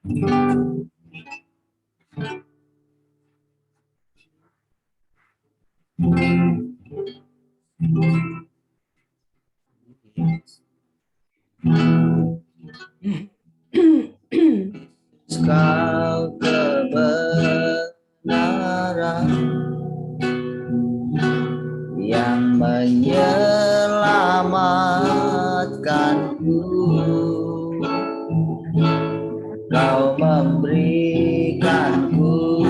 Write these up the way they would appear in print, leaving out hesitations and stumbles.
Kau kebenaran yang menyelamatkanku, Kau memberikanku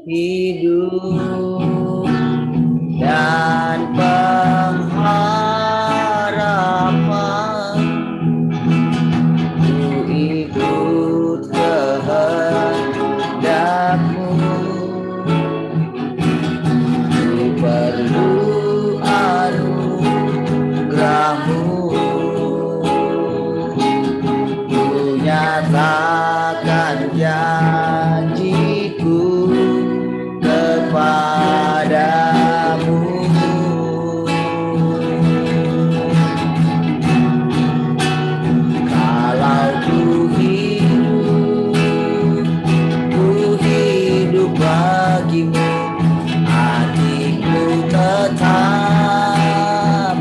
hidup dan pengharapan. Ku ikut kehendak-Mu, ku perlu anugerah-Mu. Ku nyatakan janji-Ku kepadamu. Kalau ku hidup bagi-Mu, hatiku tetap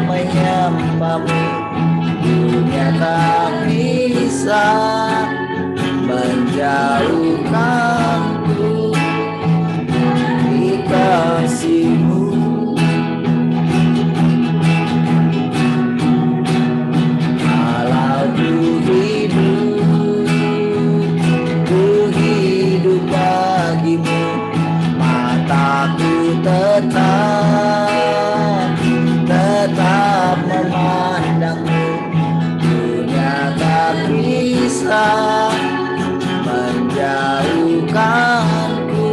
menyembah-Mu. Dunia tak bisa menjauhkanku dari kasih-Mu. Kalau ku hidup bagi-Mu, mataku tetap memandang-Mu. Dunia tak bisa menjauhkanku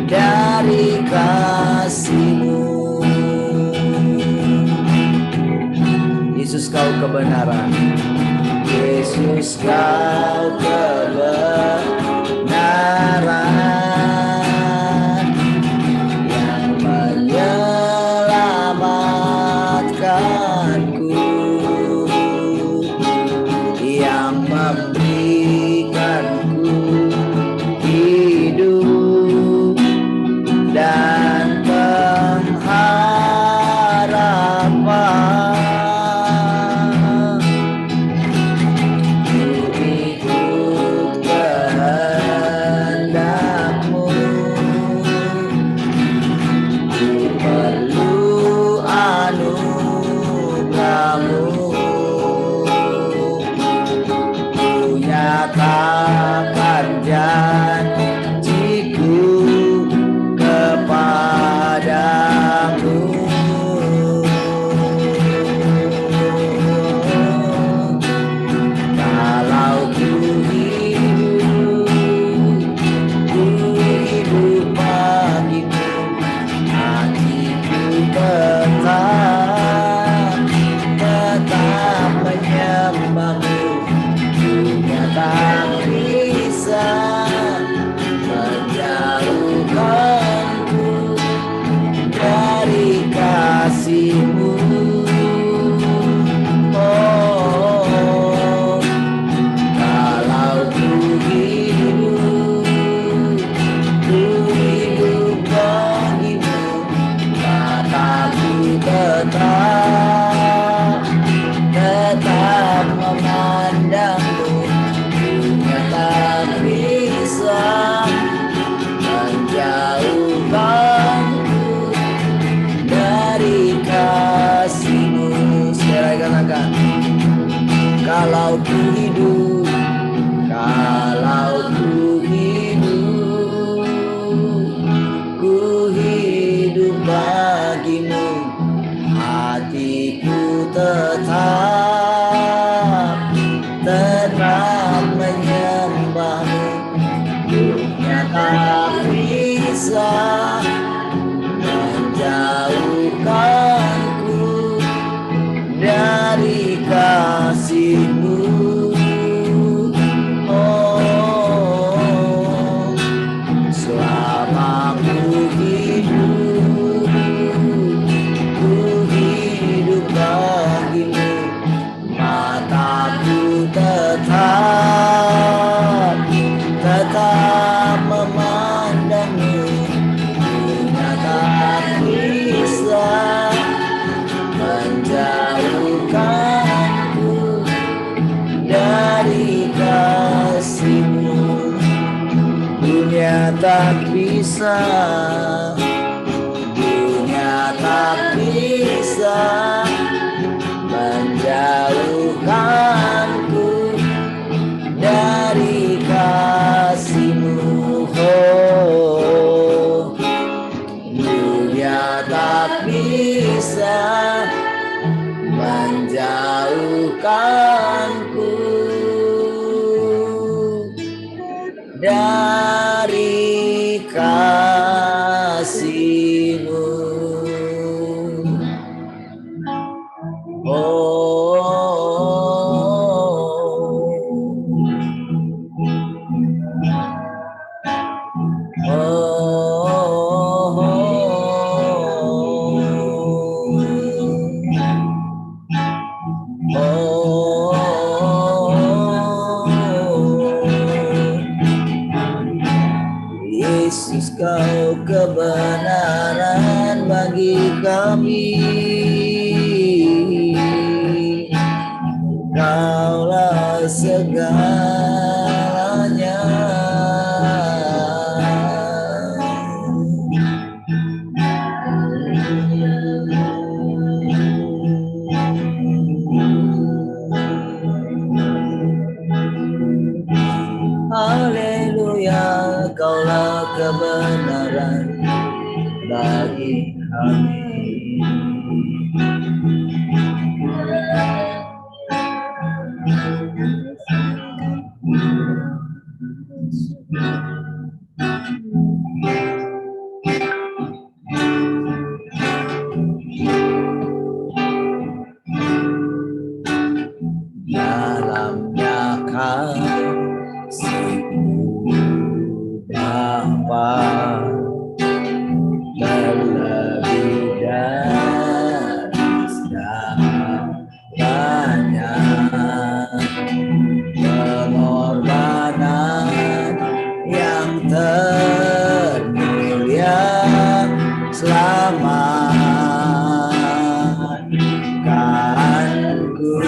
dari kasih-Mu. Yesus, Kau kebenaran. Yesus, Kau kebenaran yang menyelamatkanku, yang memberikanku hidup dan pengharapan. Katakan janji-Ku kepadamu. Kalau ku hidup bagi-Mu, hatiku tetap menyembah-Mu. Tak bisa menjauhkanku dari kasih-Mu. Oh, kalau ku hidup bagi-Mu, mataku tetap memandang-Mu. Tak bisa menjauhkanku dari kasih-Mu. Sekali katakan, kalau ku hidup bagi-Mu, hatiku tetap menyembah-Mu. Dunia tak bisa menjauhkanku dari kasih-Mu. Oh, selama ku hidup bagi-Mu, mataku tetap kuasa, dunia tak bisa menjauhkanku dari kasih-Mu. Oh, dunia tak bisa menjauhkanku dari kasih-Mu. Yesus, Kau kebenaran bagi kami. Kaulah segalanya. Haleluya, Kaulah kebenaran bagi kami. Dalamnya kasih-Mu Bapa, terlebih dari segalanya, pengorbanan yang termulia selamatkanku.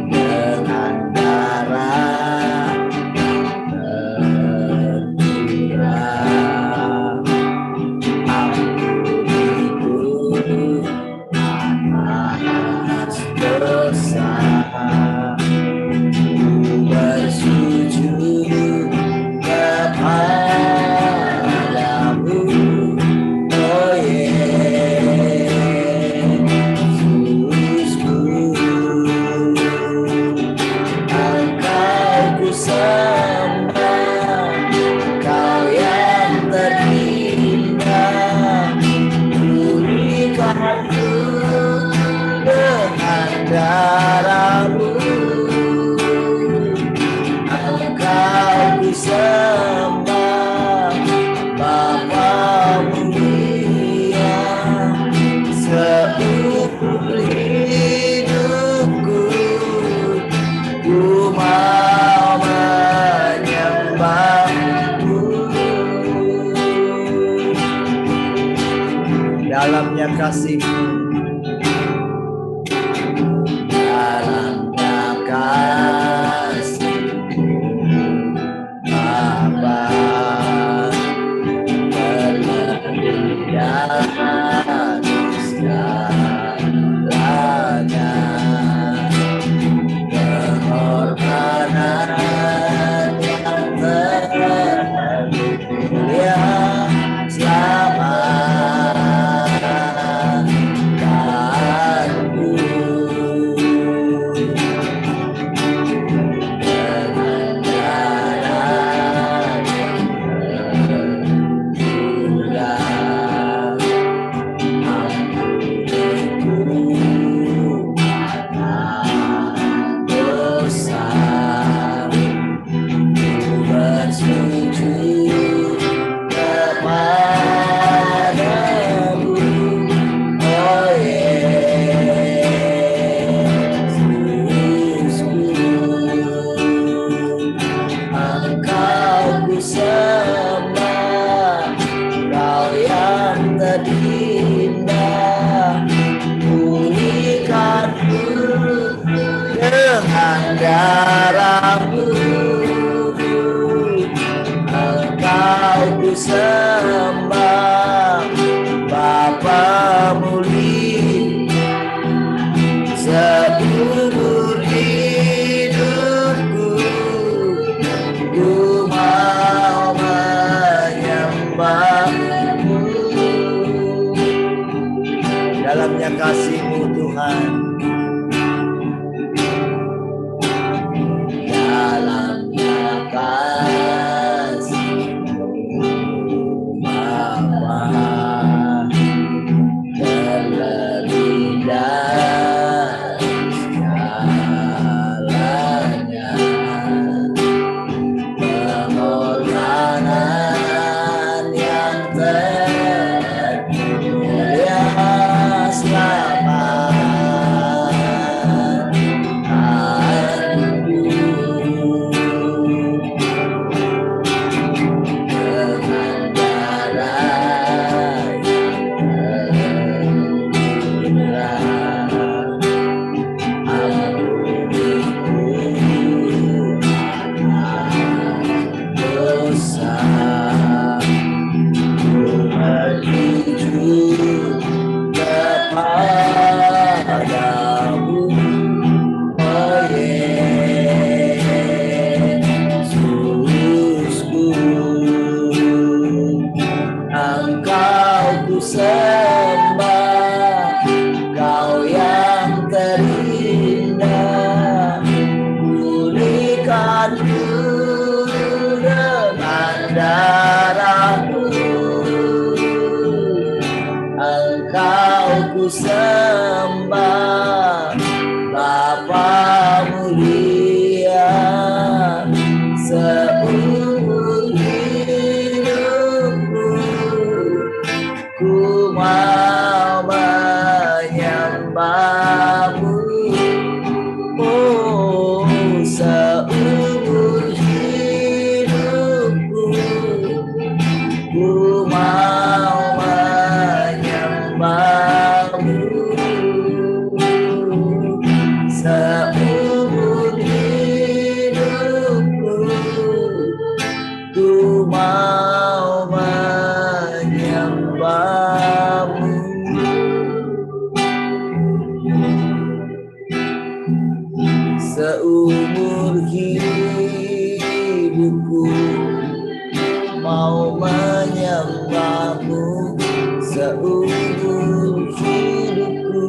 Dengan darah tercurah, ampuniku atas dosa. Ku bersujud kepadamu, oh Yesusku. Engkau ku sembah, Kau yang terindah. Pulihkanku dengan darah-Mu. Engkau ku sembah, Bapa mulia. Seumur hidupku ku mau menyembah-Mu. Dalamnya kasih-Mu, dalamnya kasih-Mu Bapa, terlebih dari segalanya, pengorbanan yang terlebih mulia selamatkanku. Bapa muli seumur hidupku, ku mau menyembahmu. Dalamnya kasih-Mu Tuhan, dalamnya kasih-Mu Bapa, terlebih dari segalanya, pengorbanan yang termulia selamatanku, dengan darah yang tercurah, ampuniku akan dosa, ku berjujur kepadamu, oh Yesusku. Engkau ku sembah, Kau yang terindah, pulihkanku dengan darah-Mu. Engkau ku sembah, Bapa mulia, seumur hidupku, ku mau menyembah-Mu. Oh, seumur hidupku, ku mau menyembah-Mu. Seumur hidupku, ku mau menyembah-Mu. Seumur hidupku mau menyembah-Mu. Seumur hidupku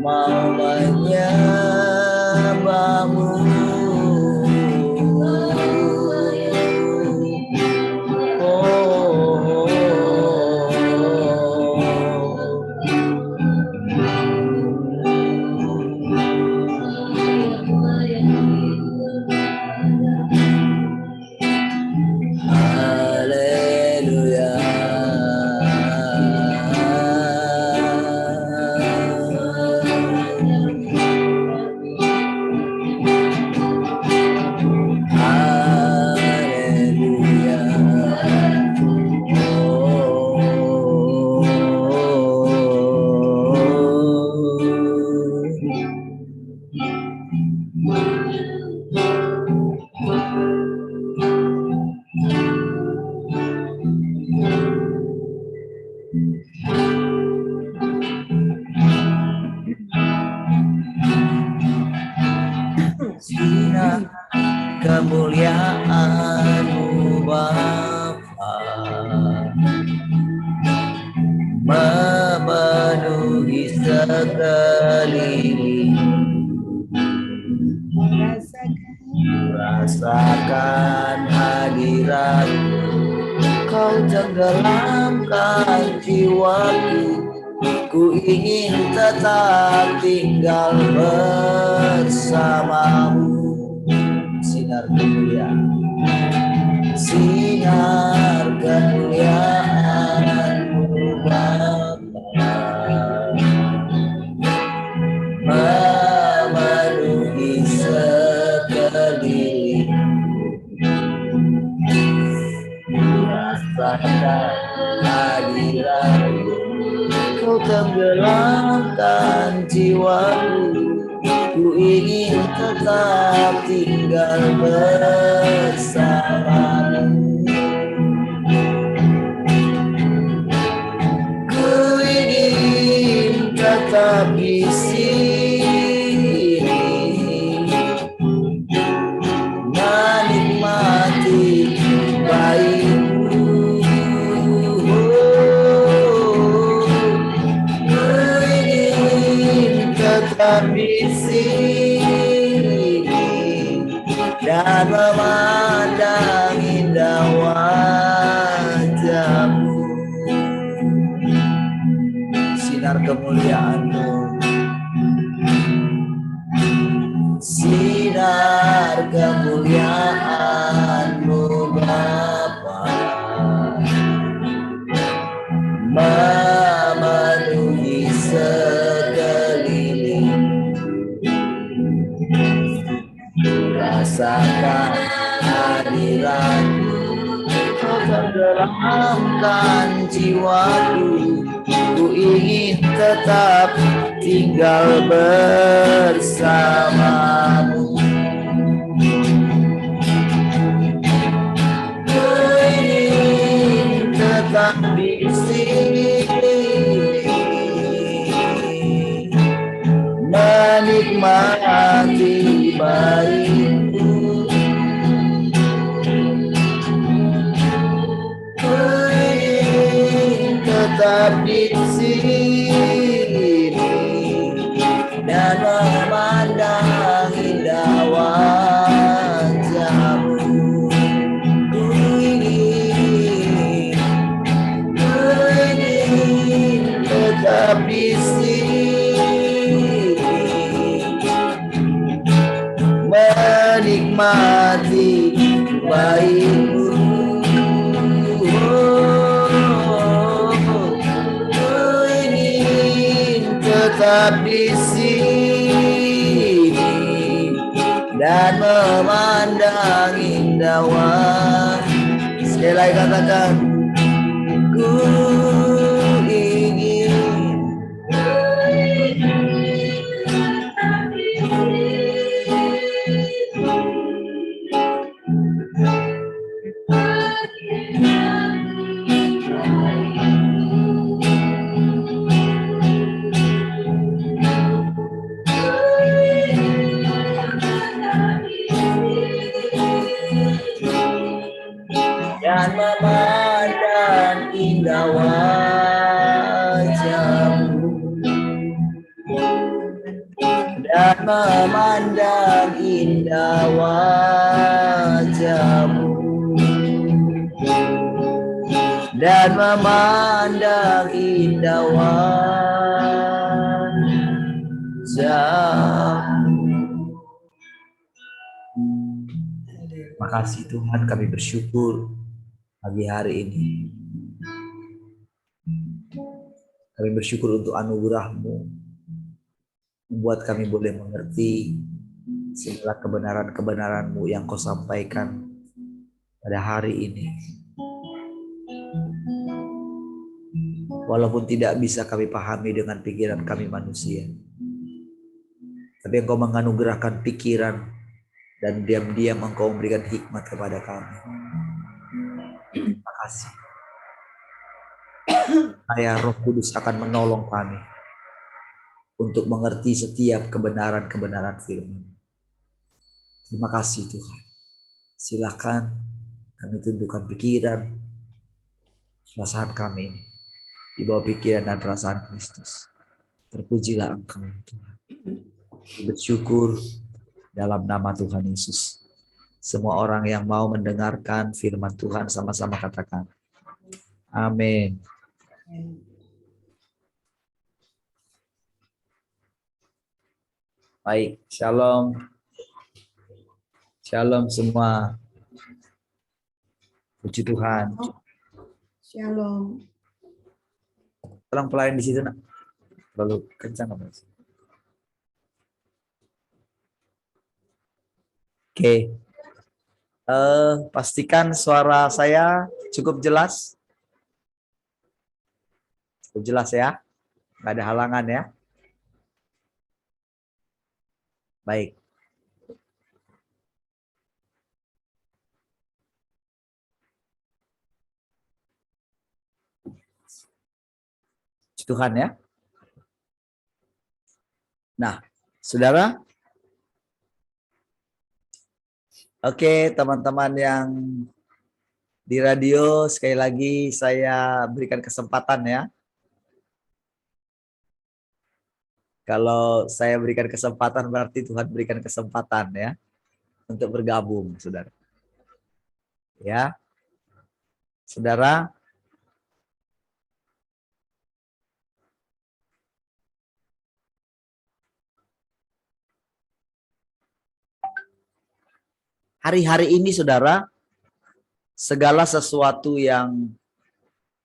mau menyembah-Mu. Haleluya. Sinar kemuliaan-Mu Bapa memenuhi sekeliling, rasakan hadirat-Mu. Kau tenggelamkan jiwaku, ku ingin tetap tinggal bersama-Mu. Sinar kemuliaan, sinar kemuliaan-Mu Bapa memenuhi sekeliling, rasakan hadirat-Mu. Kau tenggelamkan jiwaku, ku ingin tetap tinggal bersama-Mu. tetap di sini dan memandang indah wajah-Mu. Sinar kemuliaan-Mu, sinar kemuliaan-Mu Bapa, memenuhi sekeliling. Rasakan hadirat-Mu, Kau tenggelamkan jiwaku. Ku ingin tetap tinggal bersama-Mu. Ku ingin tetap di sini menikmati baik-Mu. Ku ingin tetap di sini dan memandang indah wajah-Mu. Ku ingin tetap di sini menikmati baik-Mu. Ku ingin tetap di sini dan memandang indah wajah. Sekali lagi katakan, ku ingin dan memandang indah wajah-Mu, dan memandang indah wajah-Mu, dan memandang indah wajah-Mu. Makasih Tuhan, kami bersyukur pagi hari ini. Kami bersyukur untuk anugerah-Mu, membuat kami boleh mengerti segala kebenaran-kebenaran-Mu yang Kau sampaikan pada hari ini. Walaupun tidak bisa kami pahami dengan pikiran kami manusia, tapi Engkau menganugerahkan pikiran dan diam-diam Engkau memberikan hikmat kepada kami. Terima kasih. Saya Roh Kudus akan menolong kami untuk mengerti setiap kebenaran-kebenaran firman. Terima kasih Tuhan. Silakan kami tundukkan pikiran, perasaan kami di bawah pikiran dan perasaan Kristus. Terpujilah Engkau Tuhan. Bersyukur dalam nama Tuhan Yesus. Semua orang yang mau mendengarkan firman Tuhan sama-sama katakan amin. Baik, shalom. Shalom semua. Puji Tuhan. Shalom. Tolong pelayan di situ nak. Terlalu kencang apa? Oke. Pastikan suara saya cukup jelas. Cukup jelas ya. Nggak ada halangan ya. Baik. Tuhan ya. Nah, saudara. Oke, teman-teman yang di radio, sekali lagi saya berikan kesempatan ya. Kalau saya berikan kesempatan berarti Tuhan berikan kesempatan ya untuk bergabung, saudara. Ya, saudara. Hari-hari ini, saudara, segala sesuatu yang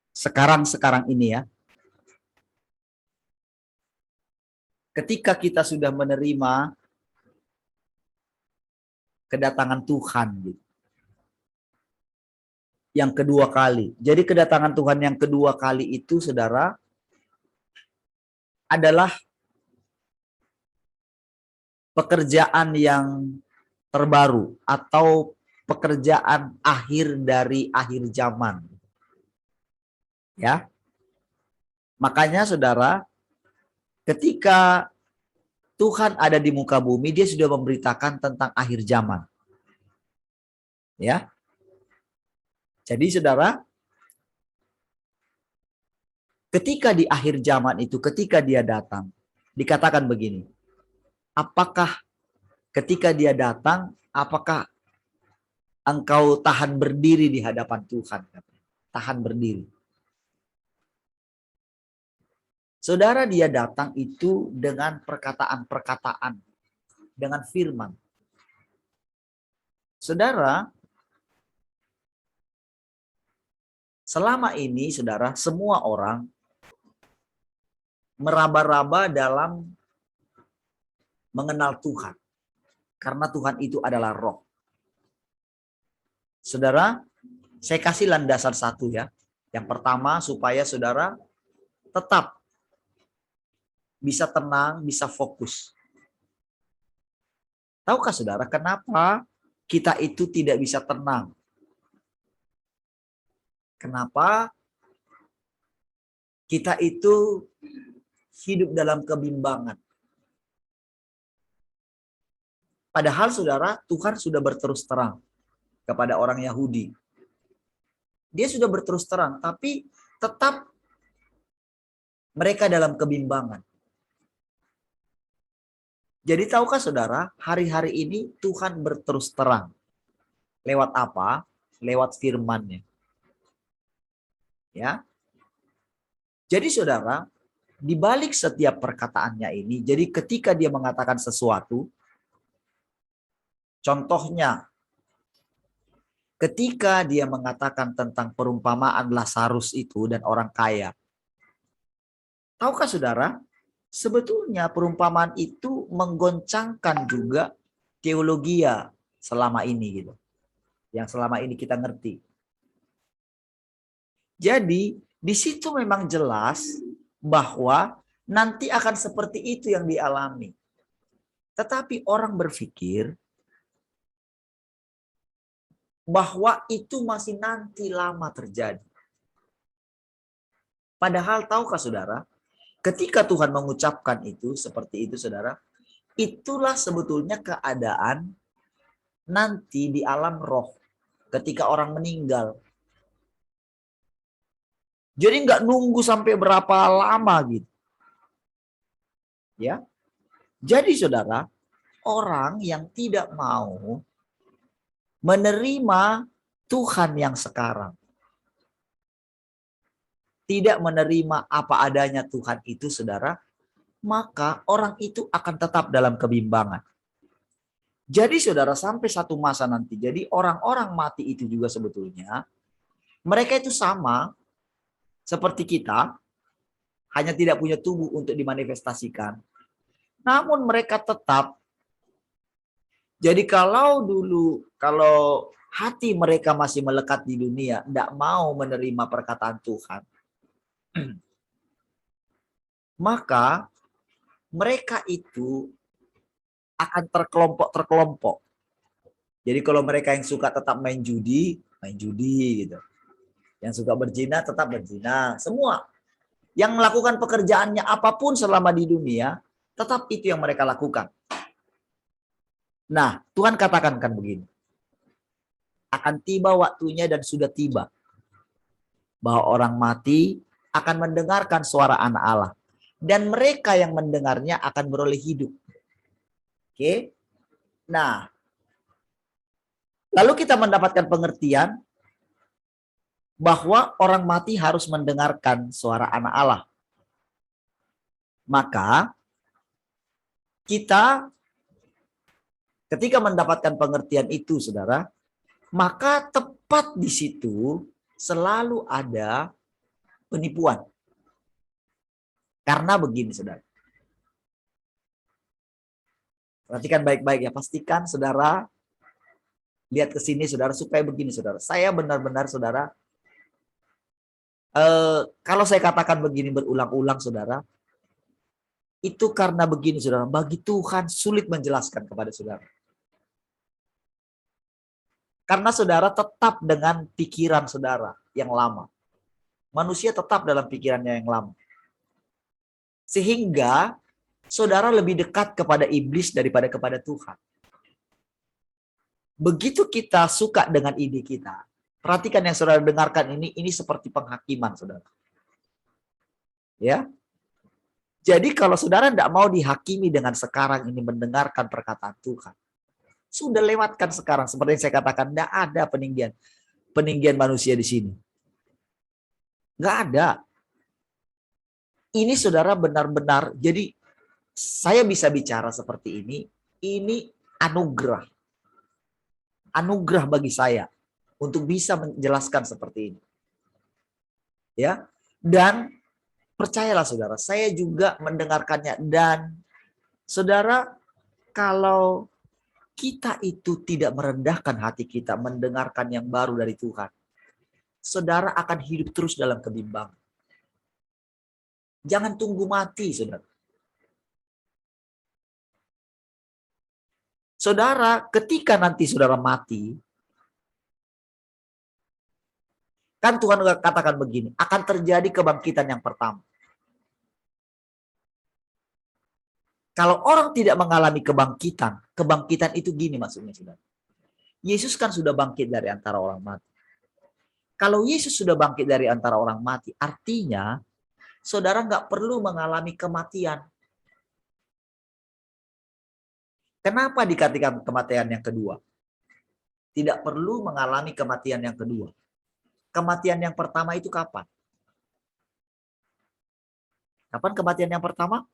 sekarang ini ya, ketika kita sudah menerima kedatangan Tuhan gitu, yang kedua kali. Jadi kedatangan Tuhan yang kedua kali itu, saudara, adalah pekerjaan yang terbaru atau pekerjaan akhir dari akhir zaman. Ya. Makanya saudara, ketika Tuhan ada di muka bumi, dia sudah memberitakan tentang akhir zaman. Ya. Jadi saudara, ketika di akhir zaman itu, ketika dia datang, dikatakan begini, apakah ketika dia datang, apakah engkau tahan berdiri di hadapan Tuhan? Tahan berdiri. Saudara, dia datang itu dengan perkataan-perkataan, dengan firman. Saudara, selama ini, saudara, semua orang meraba-raba dalam mengenal Tuhan. Karena Tuhan itu adalah roh. Saudara, saya kasih landasan satu ya. Yang pertama, supaya saudara tetap bisa tenang, bisa fokus. Tahukah saudara kenapa kita itu tidak bisa tenang? Kenapa kita itu hidup dalam kebimbangan? Padahal saudara, Tuhan sudah berterus terang kepada orang Yahudi. Dia sudah berterus terang, tapi tetap mereka dalam kebimbangan. Jadi tahukah saudara, hari-hari ini Tuhan berterus terang. Lewat apa? Lewat firman-Nya. Ya. Jadi saudara, di balik setiap perkataannya ini, jadi ketika dia mengatakan sesuatu, contohnya, ketika dia mengatakan tentang perumpamaan Lazarus itu dan orang kaya. Tahukah saudara, sebetulnya perumpamaan itu menggoncangkan juga teologia selama ini gitu. Yang selama ini kita ngerti. Jadi di situ memang jelas bahwa nanti akan seperti itu yang dialami. Tetapi orang berpikir bahwa itu masih nanti lama terjadi. Padahal tahukah saudara, ketika Tuhan mengucapkan itu seperti itu saudara, itulah sebetulnya keadaan nanti di alam roh ketika orang meninggal. Jadi nggak nunggu sampai berapa lama gitu. Ya. Jadi saudara, orang yang tidak mau menerima Tuhan yang sekarang, tidak menerima apa adanya Tuhan itu saudara, maka orang itu akan tetap dalam kebimbangan. Jadi saudara, sampai satu masa nanti, jadi orang-orang mati itu juga sebetulnya, mereka itu sama seperti kita, hanya tidak punya tubuh untuk dimanifestasikan. Namun mereka tetap, jadi kalau hati mereka masih melekat di dunia, tidak mau menerima perkataan Tuhan, maka mereka itu akan terkelompok. Jadi kalau mereka yang suka tetap main judi gitu. Yang suka berzina tetap berzina. Semua yang melakukan pekerjaannya apapun selama di dunia, tetap itu yang mereka lakukan. Nah, Tuhan katakan kan begini. Akan tiba waktunya dan sudah tiba bahwa orang mati akan mendengarkan suara anak Allah. dan mereka yang mendengarnya akan beroleh hidup. Oke. Nah, lalu kita mendapatkan pengertian bahwa orang mati harus mendengarkan suara anak Allah. Maka kita ketika mendapatkan pengertian itu, saudara, maka tepat di situ selalu ada penipuan. Karena begini, saudara. Perhatikan baik-baik ya. Pastikan, saudara, lihat ke sini, saudara, supaya begini, saudara. Saya benar-benar, saudara, kalau saya katakan begini berulang-ulang, saudara, itu karena begini, saudara. Bagi Tuhan sulit menjelaskan kepada saudara. Karena saudara tetap dengan pikiran saudara yang lama. Manusia tetap dalam pikirannya yang lama. Sehingga saudara lebih dekat kepada iblis daripada kepada Tuhan. Begitu kita suka dengan ide kita, perhatikan yang saudara dengarkan ini seperti penghakiman, saudara. Ya. Jadi kalau saudara tidak mau dihakimi dengan sekarang ini mendengarkan perkataan Tuhan, sudah lewatkan sekarang. Seperti yang saya katakan, tidak ada peninggian manusia di sini. Nggak ada. Ini saudara benar-benar, jadi saya bisa bicara seperti ini anugerah. Anugerah bagi saya untuk bisa menjelaskan seperti ini. Ya. Dan percayalah saudara, saya juga mendengarkannya. Dan saudara, kalau kita itu tidak merendahkan hati kita mendengarkan yang baru dari Tuhan, saudara akan hidup terus dalam kebimbangan. Jangan tunggu mati, saudara. Saudara, ketika nanti saudara mati, kan Tuhan katakan begini, akan terjadi kebangkitan yang pertama. Kalau orang tidak mengalami kebangkitan itu gini maksudnya, saudara. Yesus kan sudah bangkit dari antara orang mati. Kalau Yesus sudah bangkit dari antara orang mati, artinya saudara nggak perlu mengalami kematian. Kenapa dikatakan kematian yang kedua? Tidak perlu mengalami kematian yang kedua. Kematian yang pertama itu kapan? Kapan kematian yang pertama?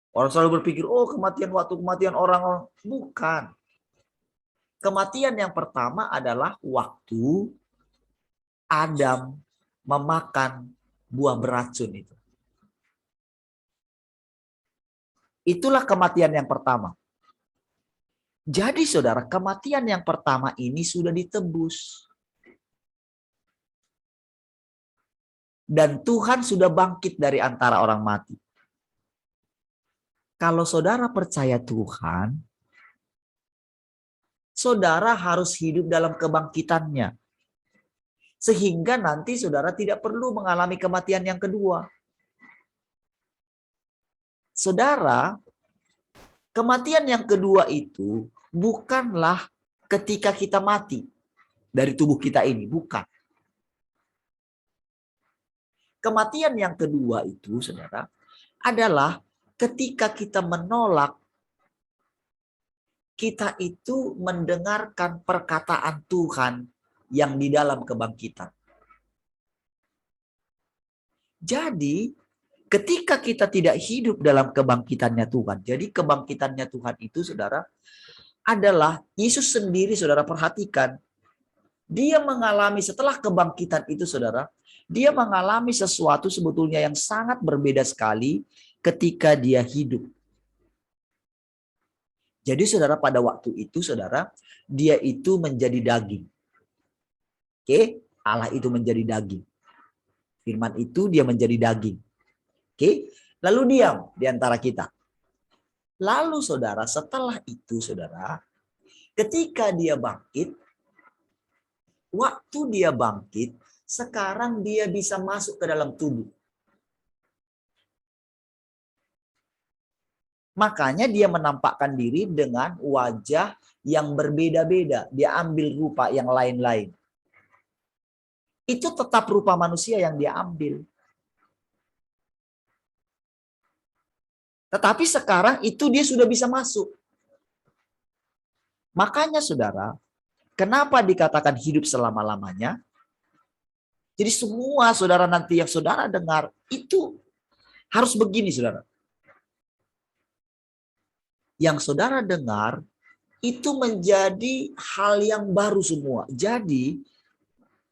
Orang selalu berpikir, oh kematian waktu kematian orang. Bukan. Kematian yang pertama adalah waktu Adam memakan buah beracun itu. Itulah kematian yang pertama. Jadi saudara, kematian yang pertama ini sudah ditebus. Dan Tuhan sudah bangkit dari antara orang mati. Kalau saudara percaya Tuhan, saudara harus hidup dalam kebangkitannya. Sehingga nanti saudara tidak perlu mengalami kematian yang kedua. Saudara, kematian yang kedua itu bukanlah ketika kita mati dari tubuh kita ini, bukan. Kematian yang kedua itu, saudara, adalah ketika kita menolak, kita itu mendengarkan perkataan Tuhan yang di dalam kebangkitan. Jadi, ketika kita tidak hidup dalam kebangkitannya Tuhan, jadi kebangkitannya Tuhan itu, saudara, adalah Yesus sendiri, saudara perhatikan, dia mengalami setelah kebangkitan itu, saudara, dia mengalami sesuatu sebetulnya yang sangat berbeda sekali ketika dia hidup. Jadi saudara pada waktu itu, saudara, dia itu menjadi daging. Oke, Allah itu menjadi daging. Firman itu dia menjadi daging. Oke, lalu diam di antara kita. Lalu saudara, setelah itu saudara, ketika dia bangkit, waktu dia bangkit, sekarang dia bisa masuk ke dalam tubuh. Makanya dia menampakkan diri dengan wajah yang berbeda-beda. Dia ambil rupa yang lain-lain. Itu tetap rupa manusia yang dia ambil. Tetapi sekarang itu dia sudah bisa masuk. Makanya saudara, kenapa dikatakan hidup selama-lamanya? Jadi semua saudara nanti yang saudara dengar itu harus begini saudara. Yang saudara dengar itu menjadi hal yang baru semua. Jadi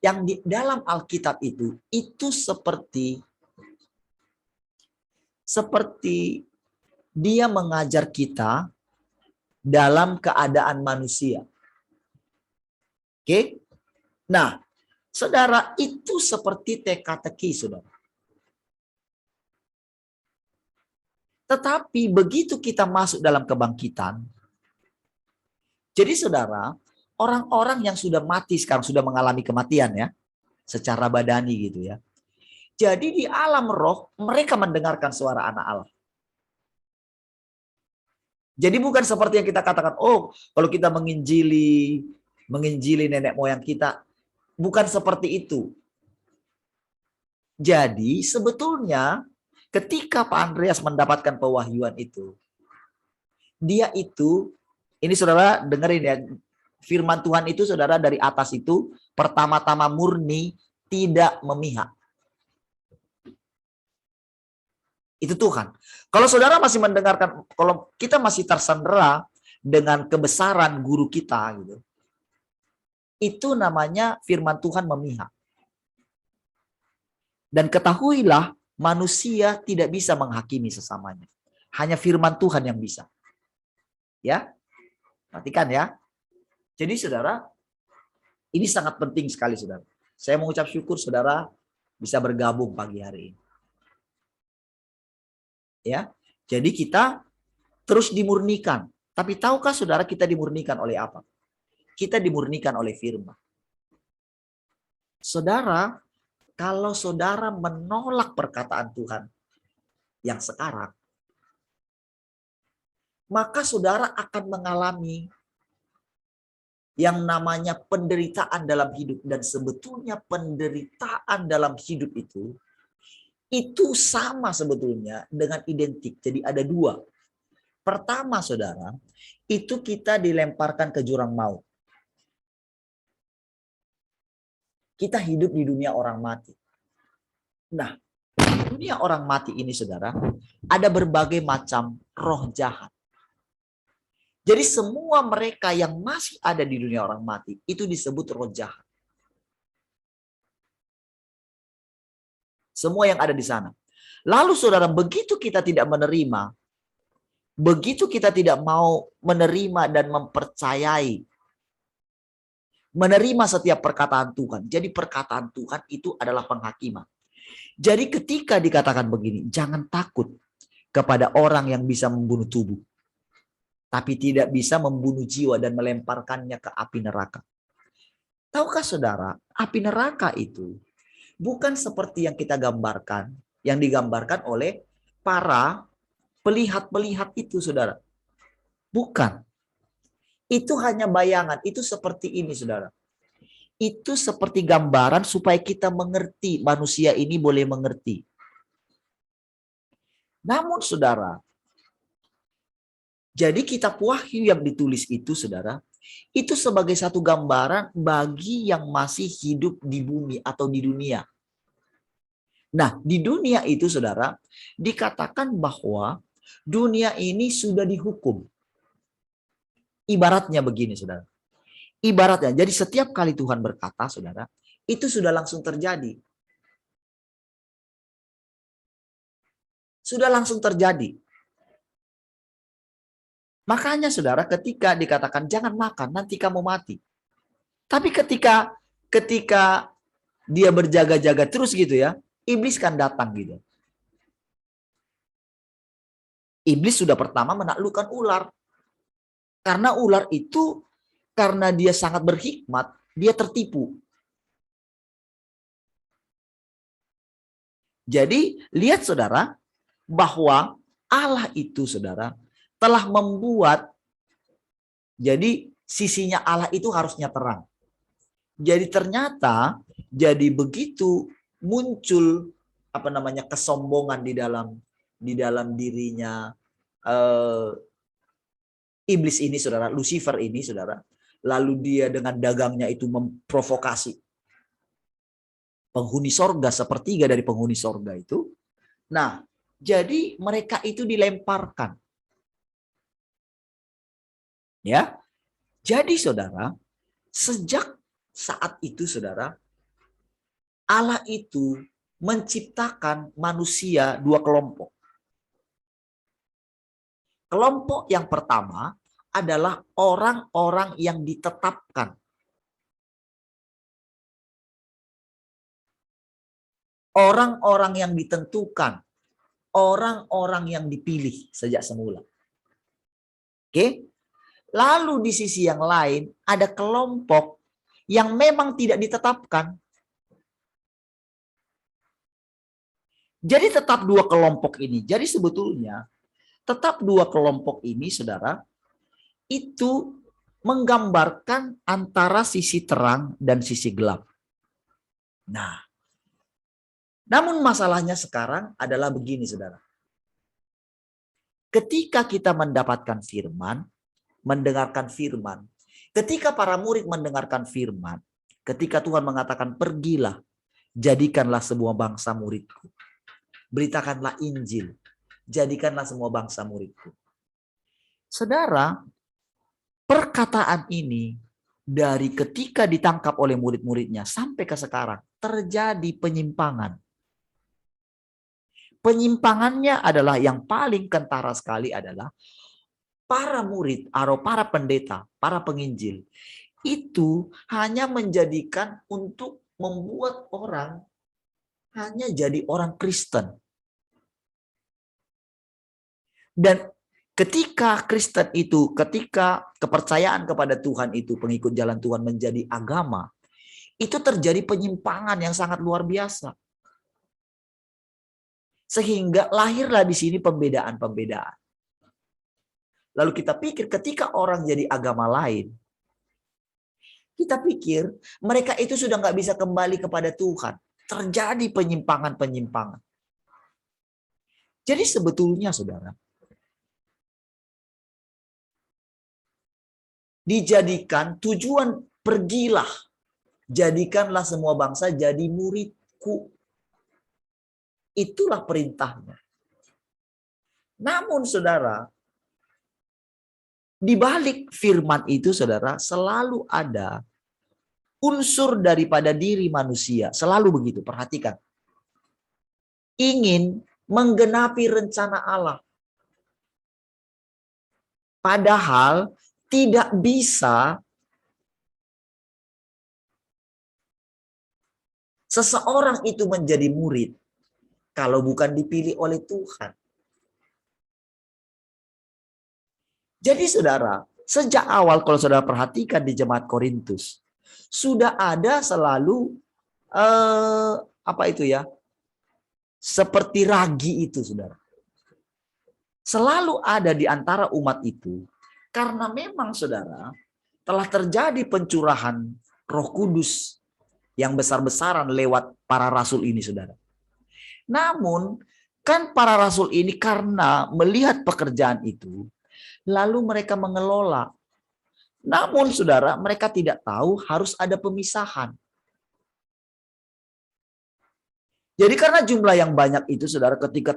yang di dalam Alkitab itu seperti dia mengajar kita dalam keadaan manusia. Oke? Nah, saudara, itu seperti teka-teki, saudara. Tetapi begitu kita masuk dalam kebangkitan, jadi saudara, orang-orang yang sudah mati sekarang sudah mengalami kematian ya, secara badani gitu ya. Jadi di alam roh mereka mendengarkan suara anak Allah. Jadi bukan seperti yang kita katakan, oh kalau kita menginjili nenek moyang kita, bukan seperti itu. Jadi sebetulnya ketika Pak Andreas mendapatkan pewahyuan itu, dia itu, ini saudara dengerin ya, firman Tuhan itu saudara dari atas itu pertama-tama murni tidak memihak. Itu Tuhan. Kalau saudara masih mendengarkan, kalau kita masih tersandera dengan kebesaran guru kita gitu, itu namanya firman Tuhan memihak. Dan ketahuilah manusia tidak bisa menghakimi sesamanya. Hanya firman Tuhan yang bisa. Ya, perhatikan ya. Jadi saudara, ini sangat penting sekali saudara. Saya mengucap syukur saudara bisa bergabung pagi hari ini. Ya, jadi kita terus dimurnikan. Tapi tahukah saudara kita dimurnikan oleh apa? Kita dimurnikan oleh firman. Saudara, kalau saudara menolak perkataan Tuhan yang sekarang, maka saudara akan mengalami yang namanya penderitaan dalam hidup. Dan sebetulnya penderitaan dalam hidup itu sama sebetulnya dengan identik. Jadi ada dua. Pertama saudara, itu kita dilemparkan ke jurang maut. Kita hidup di dunia orang mati. Nah, di dunia orang mati ini saudara, ada berbagai macam roh jahat. Jadi semua mereka yang masih ada di dunia orang mati, itu disebut roh jahat. Semua yang ada di sana. Lalu saudara, begitu kita tidak menerima, begitu kita tidak mau menerima dan mempercayai, menerima setiap perkataan Tuhan. Jadi perkataan Tuhan itu adalah penghakiman. Jadi ketika dikatakan begini, jangan takut kepada orang yang bisa membunuh tubuh, tapi tidak bisa membunuh jiwa dan melemparkannya ke api neraka. Tahukah saudara, api neraka itu bukan seperti yang kita gambarkan, yang digambarkan oleh para pelihat-pelihat itu, saudara. Bukan. Itu hanya bayangan. Itu seperti ini, saudara. Itu seperti gambaran supaya kita mengerti. Manusia ini boleh mengerti. Namun, saudara, jadi kitab Wahyu yang ditulis itu, saudara, itu sebagai satu gambaran bagi yang masih hidup di bumi atau di dunia. Nah, di dunia itu, saudara, dikatakan bahwa dunia ini sudah dihukum. Ibaratnya begini, saudara. Ibaratnya, jadi setiap kali Tuhan berkata, saudara, itu sudah langsung terjadi. Sudah langsung terjadi. Makanya, saudara, ketika dikatakan jangan makan, nanti kamu mati. Tapi ketika dia berjaga-jaga terus gitu ya, iblis kan datang gitu. Iblis sudah pertama menaklukkan ular. Karena ular itu, karena dia sangat berhikmat, dia tertipu. Jadi, lihat saudara, bahwa Allah itu, saudara, telah membuat, jadi sisinya Allah itu harusnya terang. Jadi ternyata, jadi begitu muncul kesombongan di dalam dirinya, iblis ini, saudara, Lucifer ini, saudara, lalu dia dengan dagangnya itu memprovokasi penghuni sorga, sepertiga dari penghuni sorga itu. Nah, jadi mereka itu dilemparkan. Ya, jadi saudara, sejak saat itu, saudara, Allah itu menciptakan manusia dua kelompok. Kelompok yang pertama adalah orang-orang yang ditetapkan. Orang-orang yang ditentukan. Orang-orang yang dipilih sejak semula. Oke? Lalu di sisi yang lain ada kelompok yang memang tidak ditetapkan. Jadi tetap dua kelompok ini. Jadi sebetulnya tetap dua kelompok ini, saudara, itu menggambarkan antara sisi terang dan sisi gelap. Nah, namun masalahnya sekarang adalah begini, saudara. Ketika kita mendapatkan firman, mendengarkan firman, ketika para murid mendengarkan firman, ketika Tuhan mengatakan pergilah, jadikanlah semua bangsa muridku. Beritakanlah Injil. Jadikanlah semua bangsa muridku. Saudara, perkataan ini dari ketika ditangkap oleh murid-muridnya sampai ke sekarang terjadi penyimpangan. Penyimpangannya adalah yang paling kentara sekali adalah para murid atau para pendeta, para penginjil itu hanya menjadikan untuk membuat orang hanya jadi orang Kristen. Dan ketika Kristen itu, ketika kepercayaan kepada Tuhan itu, pengikut jalan Tuhan menjadi agama, itu terjadi penyimpangan yang sangat luar biasa. Sehingga lahirlah di sini pembedaan-pembedaan. Lalu kita pikir ketika orang jadi agama lain, kita pikir mereka itu sudah nggak bisa kembali kepada Tuhan. Terjadi penyimpangan-penyimpangan. Jadi sebetulnya, saudara, dijadikan tujuan pergilah, jadikanlah semua bangsa jadi muridku. Itulah perintahnya. Namun saudara, di balik firman itu, saudara, selalu ada unsur daripada diri manusia. Selalu begitu, perhatikan. Ingin menggenapi rencana Allah. Padahal tidak bisa seseorang itu menjadi murid kalau bukan dipilih oleh Tuhan. Jadi saudara, sejak awal kalau saudara perhatikan di jemaat Korintus, sudah ada selalu apa itu ya? Seperti ragi itu, saudara. Selalu ada di antara umat itu karena memang saudara telah terjadi pencurahan Roh Kudus yang besar-besaran lewat para rasul ini, saudara. Namun kan para rasul ini karena melihat pekerjaan itu, lalu mereka mengelola. Namun saudara, mereka tidak tahu harus ada pemisahan. Jadi karena jumlah yang banyak itu, saudara, ketika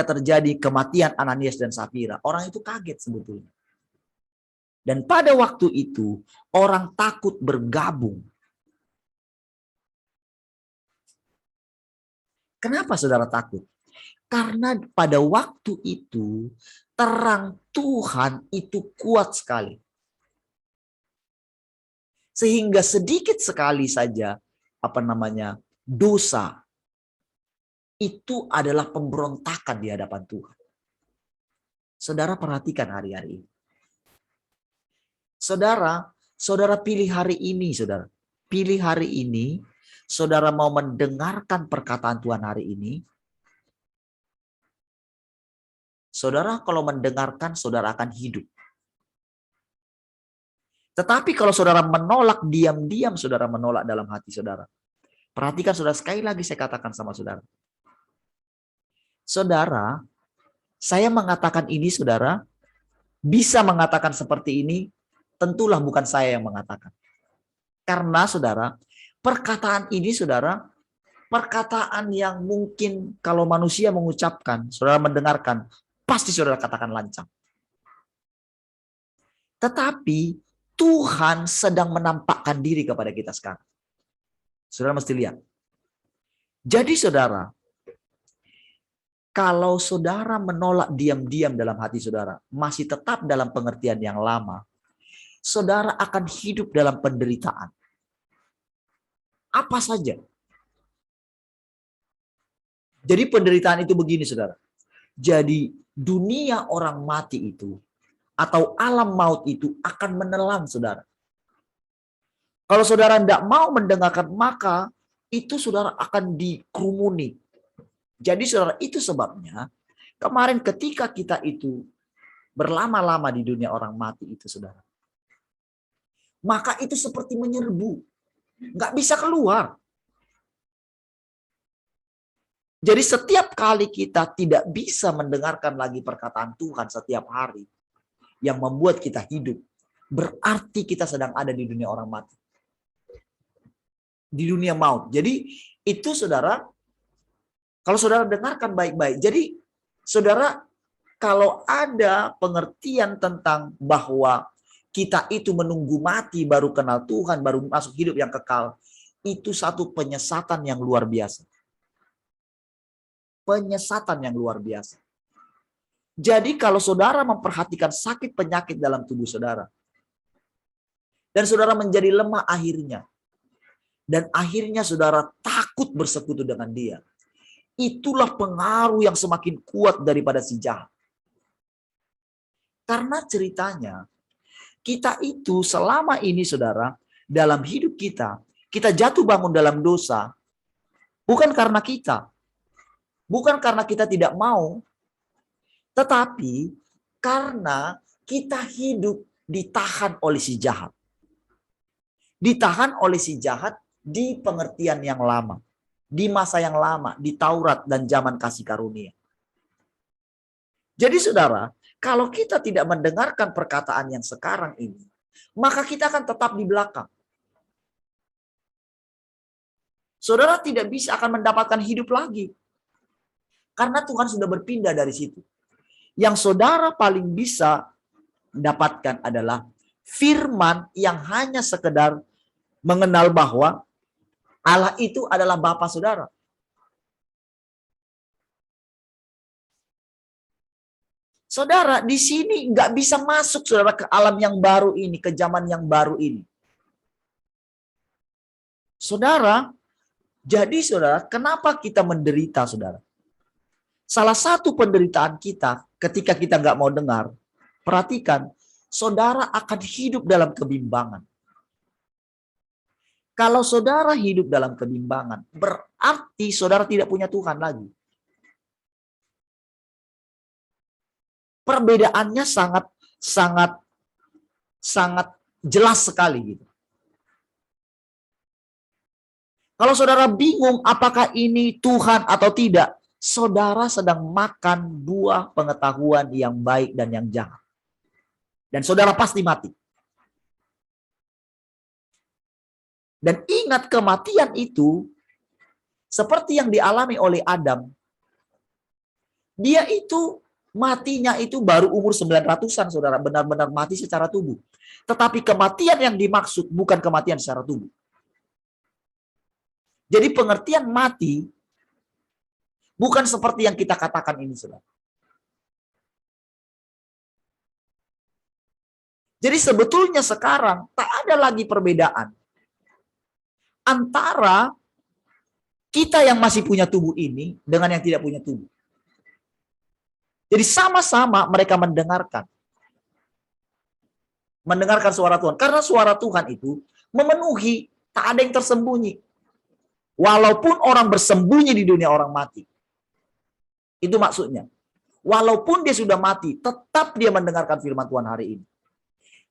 terjadi kematian Ananias dan Safira, orang itu kaget sebetulnya. Dan pada waktu itu, orang takut bergabung. Kenapa saudara takut? Karena pada waktu itu, terang Tuhan itu kuat sekali. Sehingga sedikit sekali saja, dosa, itu adalah pemberontakan di hadapan Tuhan. Saudara perhatikan hari-hari ini. Saudara pilih hari ini, saudara. Pilih hari ini, saudara mau mendengarkan perkataan Tuhan hari ini. Saudara kalau mendengarkan, saudara akan hidup. Tetapi kalau saudara menolak diam-diam, saudara menolak dalam hati saudara. Perhatikan saudara, sekali lagi saya katakan sama saudara. Saudara Saya mengatakan ini, saudara, bisa mengatakan seperti ini, tentulah bukan saya yang mengatakan. Karena, saudara, perkataan ini, saudara, perkataan yang mungkin kalau manusia mengucapkan, saudara mendengarkan, pasti saudara katakan lancang. Tetapi Tuhan sedang menampakkan diri kepada kita sekarang. Saudara mesti lihat. Jadi saudara, kalau saudara menolak diam-diam dalam hati saudara, masih tetap dalam pengertian yang lama, saudara akan hidup dalam penderitaan. Apa saja. Jadi penderitaan itu begini saudara. Jadi dunia orang mati itu, atau alam maut itu akan menelan saudara. Kalau saudara tidak mau mendengarkan, maka itu saudara akan dikerumuni. Jadi saudara, itu sebabnya kemarin ketika kita itu berlama-lama di dunia orang mati itu saudara, maka itu seperti menyerbu, nggak bisa keluar. Jadi setiap kali kita tidak bisa mendengarkan lagi perkataan Tuhan setiap hari yang membuat kita hidup, berarti kita sedang ada di dunia orang mati. Di dunia maut. Jadi itu saudara, kalau saudara dengarkan baik-baik. Jadi saudara, kalau ada pengertian tentang bahwa kita itu menunggu mati baru kenal Tuhan, baru masuk hidup yang kekal, itu satu penyesatan yang luar biasa. Penyesatan yang luar biasa. Jadi kalau saudara memperhatikan sakit penyakit dalam tubuh saudara, dan saudara menjadi lemah akhirnya, dan akhirnya saudara takut bersekutu dengan dia, itulah pengaruh yang semakin kuat daripada si jahat. Karena ceritanya, kita itu selama ini saudara, dalam hidup kita, kita jatuh bangun dalam dosa, bukan karena kita, bukan karena kita tidak mau, tetapi karena kita hidup ditahan oleh si jahat. Ditahan oleh si jahat di pengertian yang lama. Di masa yang lama, di Taurat dan zaman kasih karunia. Jadi saudara, kalau kita tidak mendengarkan perkataan yang sekarang ini, maka kita akan tetap di belakang. Saudara tidak bisa akan mendapatkan hidup lagi. Karena Tuhan sudah berpindah dari situ. Yang saudara paling bisa dapatkan adalah firman yang hanya sekedar mengenal bahwa Allah itu adalah Bapa saudara. Saudara, di sini nggak bisa masuk saudara ke alam yang baru ini, ke zaman yang baru ini. Saudara, jadi saudara, kenapa kita menderita saudara? Salah satu penderitaan kita ketika kita nggak mau dengar, perhatikan, saudara akan hidup dalam kebimbangan. Kalau saudara hidup dalam kebimbangan, berarti saudara tidak punya Tuhan lagi. Perbedaannya sangat jelas sekali gitu. Kalau saudara bingung apakah ini Tuhan atau tidak, saudara sedang makan buah pengetahuan yang baik dan yang jahat. Dan saudara pasti mati. Dan ingat, kematian itu seperti yang dialami oleh Adam. Dia itu matinya itu baru umur 900-an saudara, benar-benar mati secara tubuh. Tetapi kematian yang dimaksud bukan kematian secara tubuh. Jadi pengertian mati bukan seperti yang kita katakan ini saudara. Jadi sebetulnya sekarang tak ada lagi perbedaan antara kita yang masih punya tubuh ini dengan yang tidak punya tubuh. Jadi sama-sama mereka mendengarkan suara Tuhan. Karena suara Tuhan itu memenuhi, tak ada yang tersembunyi. Walaupun orang bersembunyi di dunia orang mati. Itu maksudnya. Walaupun dia sudah mati, tetap dia mendengarkan firman Tuhan hari ini.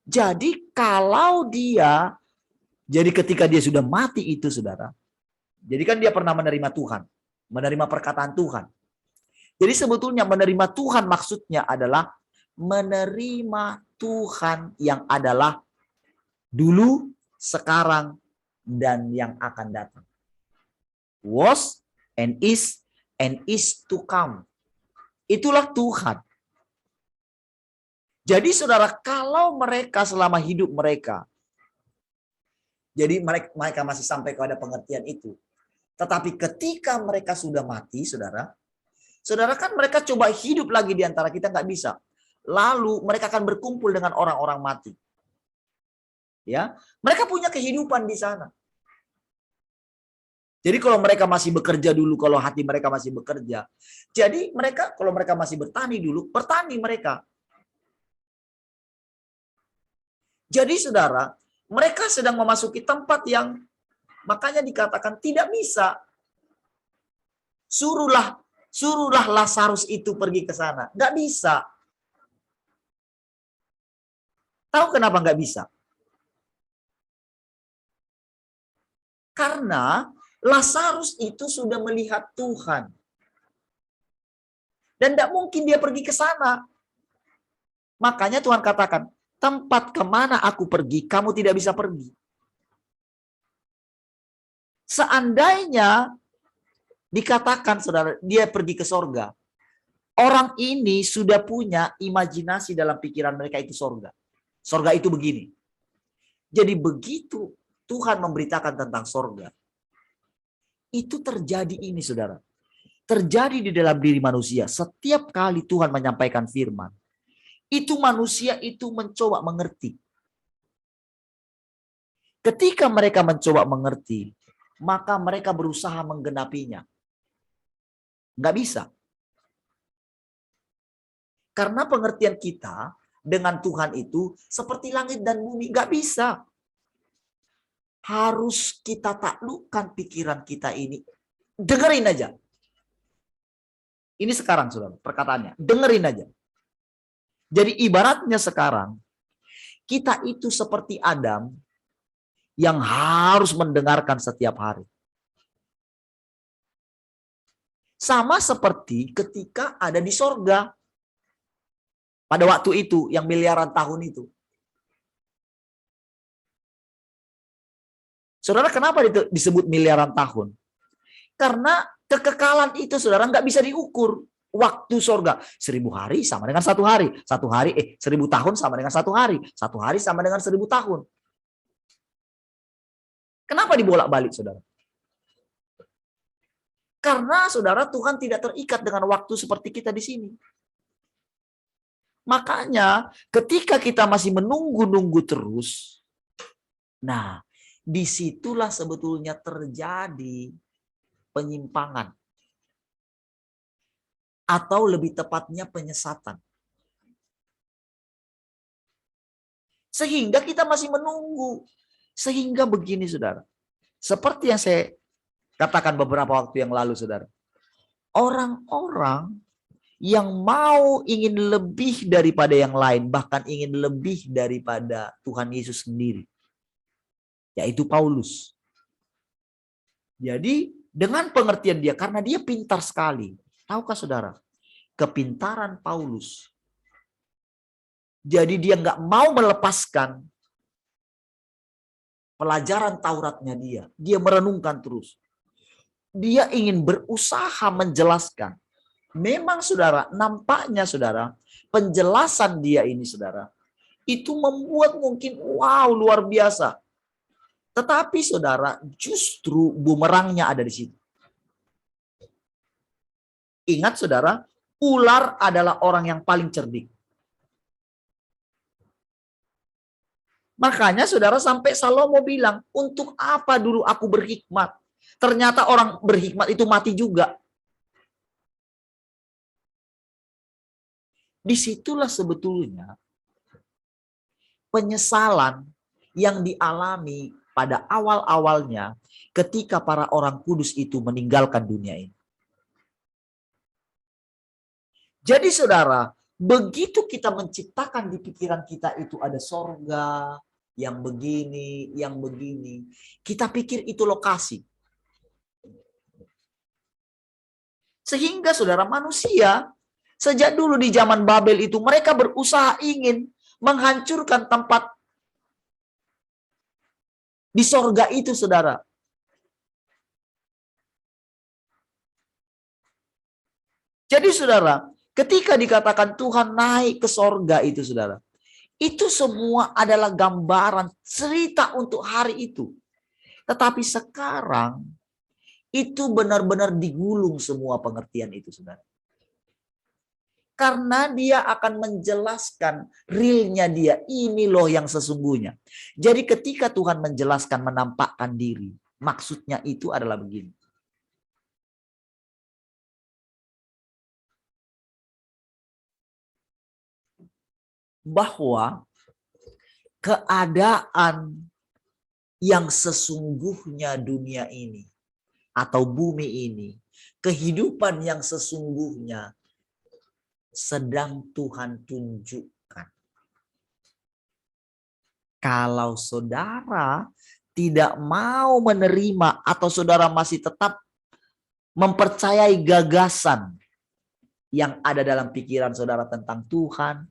Jadi kalau dia, jadi ketika dia sudah mati itu saudara, jadi kan dia pernah menerima Tuhan, menerima perkataan Tuhan. Jadi sebetulnya menerima Tuhan maksudnya adalah menerima Tuhan yang adalah dulu, sekarang, dan yang akan datang. Was and is to come. Itulah Tuhan. Jadi saudara, kalau mereka selama hidup mereka, jadi mereka masih sampai kepada pengertian itu. Tetapi ketika mereka sudah mati, saudara kan mereka coba hidup lagi di antara kita, nggak bisa. Lalu mereka akan berkumpul dengan orang-orang mati. Ya, mereka punya kehidupan di sana. Jadi kalau mereka masih bekerja dulu, kalau hati mereka masih bekerja. Jadi mereka, kalau mereka masih bertani dulu, bertani mereka. Jadi saudara, mereka sedang memasuki tempat yang makanya dikatakan tidak bisa. Suruhlah Lazarus itu pergi ke sana. Nggak bisa. Tahu kenapa nggak bisa? Karena Lazarus itu sudah melihat Tuhan. Dan tidak mungkin dia pergi ke sana. Makanya Tuhan katakan, tempat kemana aku pergi, kamu tidak bisa pergi. Seandainya dikatakan, saudara, dia pergi ke sorga. Orang ini sudah punya imajinasi dalam pikiran mereka itu sorga. Sorga itu begini. Jadi begitu Tuhan memberitakan tentang sorga, itu terjadi ini, saudara. Terjadi di dalam diri manusia. Setiap kali Tuhan menyampaikan firman, itu manusia itu mencoba mengerti. Ketika mereka mencoba mengerti, maka mereka berusaha menggenapinya. Nggak bisa. Karena pengertian kita dengan Tuhan itu seperti langit dan bumi. Nggak bisa. Harus kita taklukkan pikiran kita ini. Dengerin aja. Ini sekarang, saudara, perkataannya. Dengerin aja. Jadi ibaratnya sekarang, kita itu seperti Adam yang harus mendengarkan setiap hari. Sama seperti ketika ada di sorga. Pada waktu itu, yang miliaran tahun itu. Saudara, kenapa disebut miliaran tahun? Karena kekekalan itu, saudara, nggak bisa diukur. Waktu sorga 1000 hari sama dengan 1 hari, 1000 tahun sama dengan 1 hari, 1 hari sama dengan 1000 tahun. Kenapa dibolak-balik, saudara? Karena saudara, Tuhan tidak terikat dengan waktu seperti kita di sini. Makanya ketika kita masih menunggu-nunggu terus, nah disitulah sebetulnya terjadi penyimpangan. Atau lebih tepatnya penyesatan. Sehingga kita masih menunggu. Sehingga begini, saudara. Seperti yang saya katakan beberapa waktu yang lalu, saudara. Orang-orang yang ingin lebih daripada yang lain, bahkan ingin lebih daripada Tuhan Yesus sendiri. Yaitu Paulus. Jadi dengan pengertian dia, karena dia pintar sekali. Tahukah saudara, kepintaran Paulus. Jadi dia nggak mau melepaskan pelajaran Tauratnya dia. Dia merenungkan terus. Dia ingin berusaha menjelaskan. Memang saudara, nampaknya saudara, penjelasan dia ini saudara, itu membuat mungkin wow luar biasa. Tetapi saudara, justru bumerangnya ada di situ. Ingat saudara, ular adalah orang yang paling cerdik. Makanya saudara sampai Salomo bilang, untuk apa dulu aku berhikmat? Ternyata orang berhikmat itu mati juga. Disitulah sebetulnya penyesalan yang dialami pada awal-awalnya ketika para orang kudus itu meninggalkan dunia ini. Jadi saudara, begitu kita menciptakan di pikiran kita itu ada sorga, yang begini, kita pikir itu lokasi. Sehingga saudara, manusia sejak dulu di zaman Babel itu mereka berusaha ingin menghancurkan tempat di sorga itu, saudara. Jadi saudara, ketika dikatakan Tuhan naik ke sorga itu, saudara, itu semua adalah gambaran cerita untuk hari itu. Tetapi sekarang itu benar-benar digulung semua pengertian itu, saudara. Karena dia akan menjelaskan realnya dia, ini loh yang sesungguhnya. Jadi ketika Tuhan menjelaskan, menampakkan diri, maksudnya itu adalah begini. Bahwa keadaan yang sesungguhnya dunia ini atau bumi ini, kehidupan yang sesungguhnya sedang Tuhan tunjukkan. Kalau saudara tidak mau menerima atau saudara masih tetap mempercayai gagasan yang ada dalam pikiran saudara tentang Tuhan,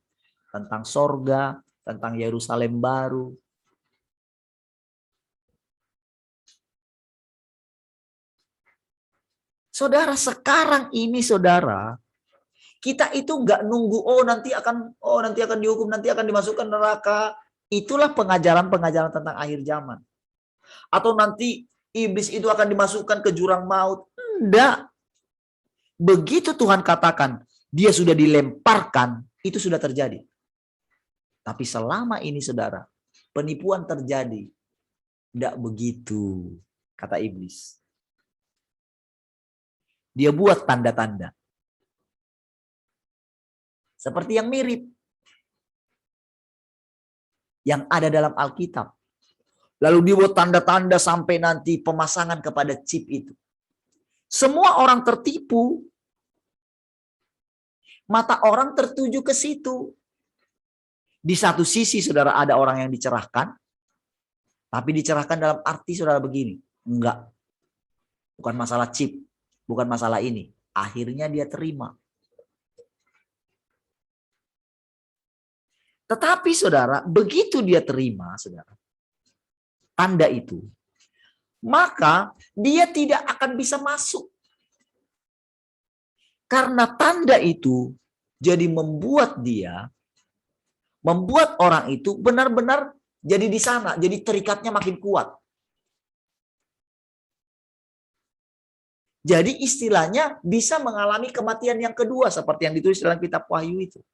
tentang sorga, tentang Yerusalem baru, saudara, sekarang ini saudara, kita itu nggak nunggu nanti akan dihukum, nanti akan dimasukkan neraka. Itulah pengajaran-pengajaran tentang akhir zaman. Atau nanti iblis itu akan dimasukkan ke jurang maut. Enggak. Begitu Tuhan katakan dia sudah dilemparkan, itu sudah terjadi. Tapi selama ini saudara, penipuan terjadi. Enggak begitu, kata iblis. Dia buat tanda-tanda. Seperti yang mirip yang ada dalam Alkitab. Lalu dia buat tanda-tanda sampai nanti pemasangan kepada chip itu. Semua orang tertipu. Mata orang tertuju ke situ. Di satu sisi saudara ada orang yang dicerahkan. Tapi dicerahkan dalam arti saudara begini. Enggak. Bukan masalah chip. Bukan masalah ini. Akhirnya dia terima. Tetapi saudara, begitu dia terima, saudara, tanda itu, maka dia tidak akan bisa masuk. Karena tanda itu jadi membuat orang itu benar-benar jadi di sana, jadi terikatnya makin kuat. Jadi istilahnya bisa mengalami kematian yang kedua seperti yang ditulis dalam kitab Wahyu itu.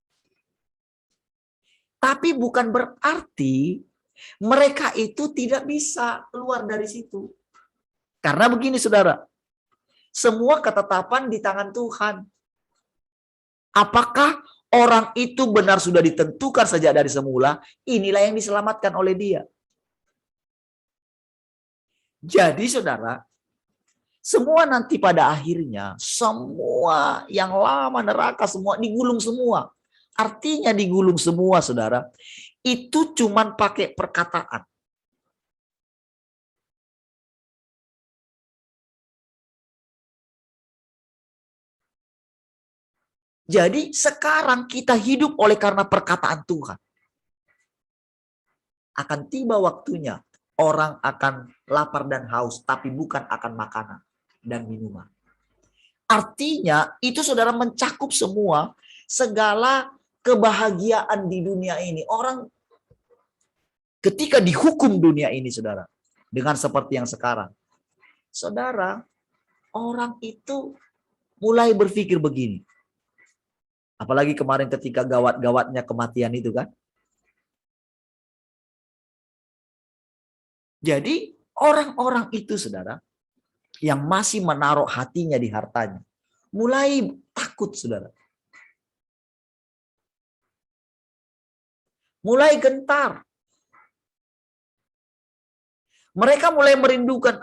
Tapi bukan berarti mereka itu tidak bisa keluar dari situ. Karena begini saudara, semua ketetapan di tangan Tuhan. Apakah orang itu benar sudah ditentukan sejak dari semula, inilah yang diselamatkan oleh dia. Jadi saudara, semua nanti pada akhirnya, semua yang lama neraka semua digulung semua. Artinya digulung semua saudara, itu cuman pakai perkataan. Jadi sekarang kita hidup oleh karena perkataan Tuhan. Akan tiba waktunya orang akan lapar dan haus, tapi bukan akan makanan dan minuman. Artinya itu saudara mencakup semua segala kebahagiaan di dunia ini. Orang ketika dihukum dunia ini saudara, dengan seperti yang sekarang, saudara, orang itu mulai berpikir begini. Apalagi kemarin ketika gawat-gawatnya kematian itu kan. Jadi orang-orang itu saudara, yang masih menaruh hatinya di hartanya, mulai takut saudara. Mulai gentar. Mereka mulai merindukan,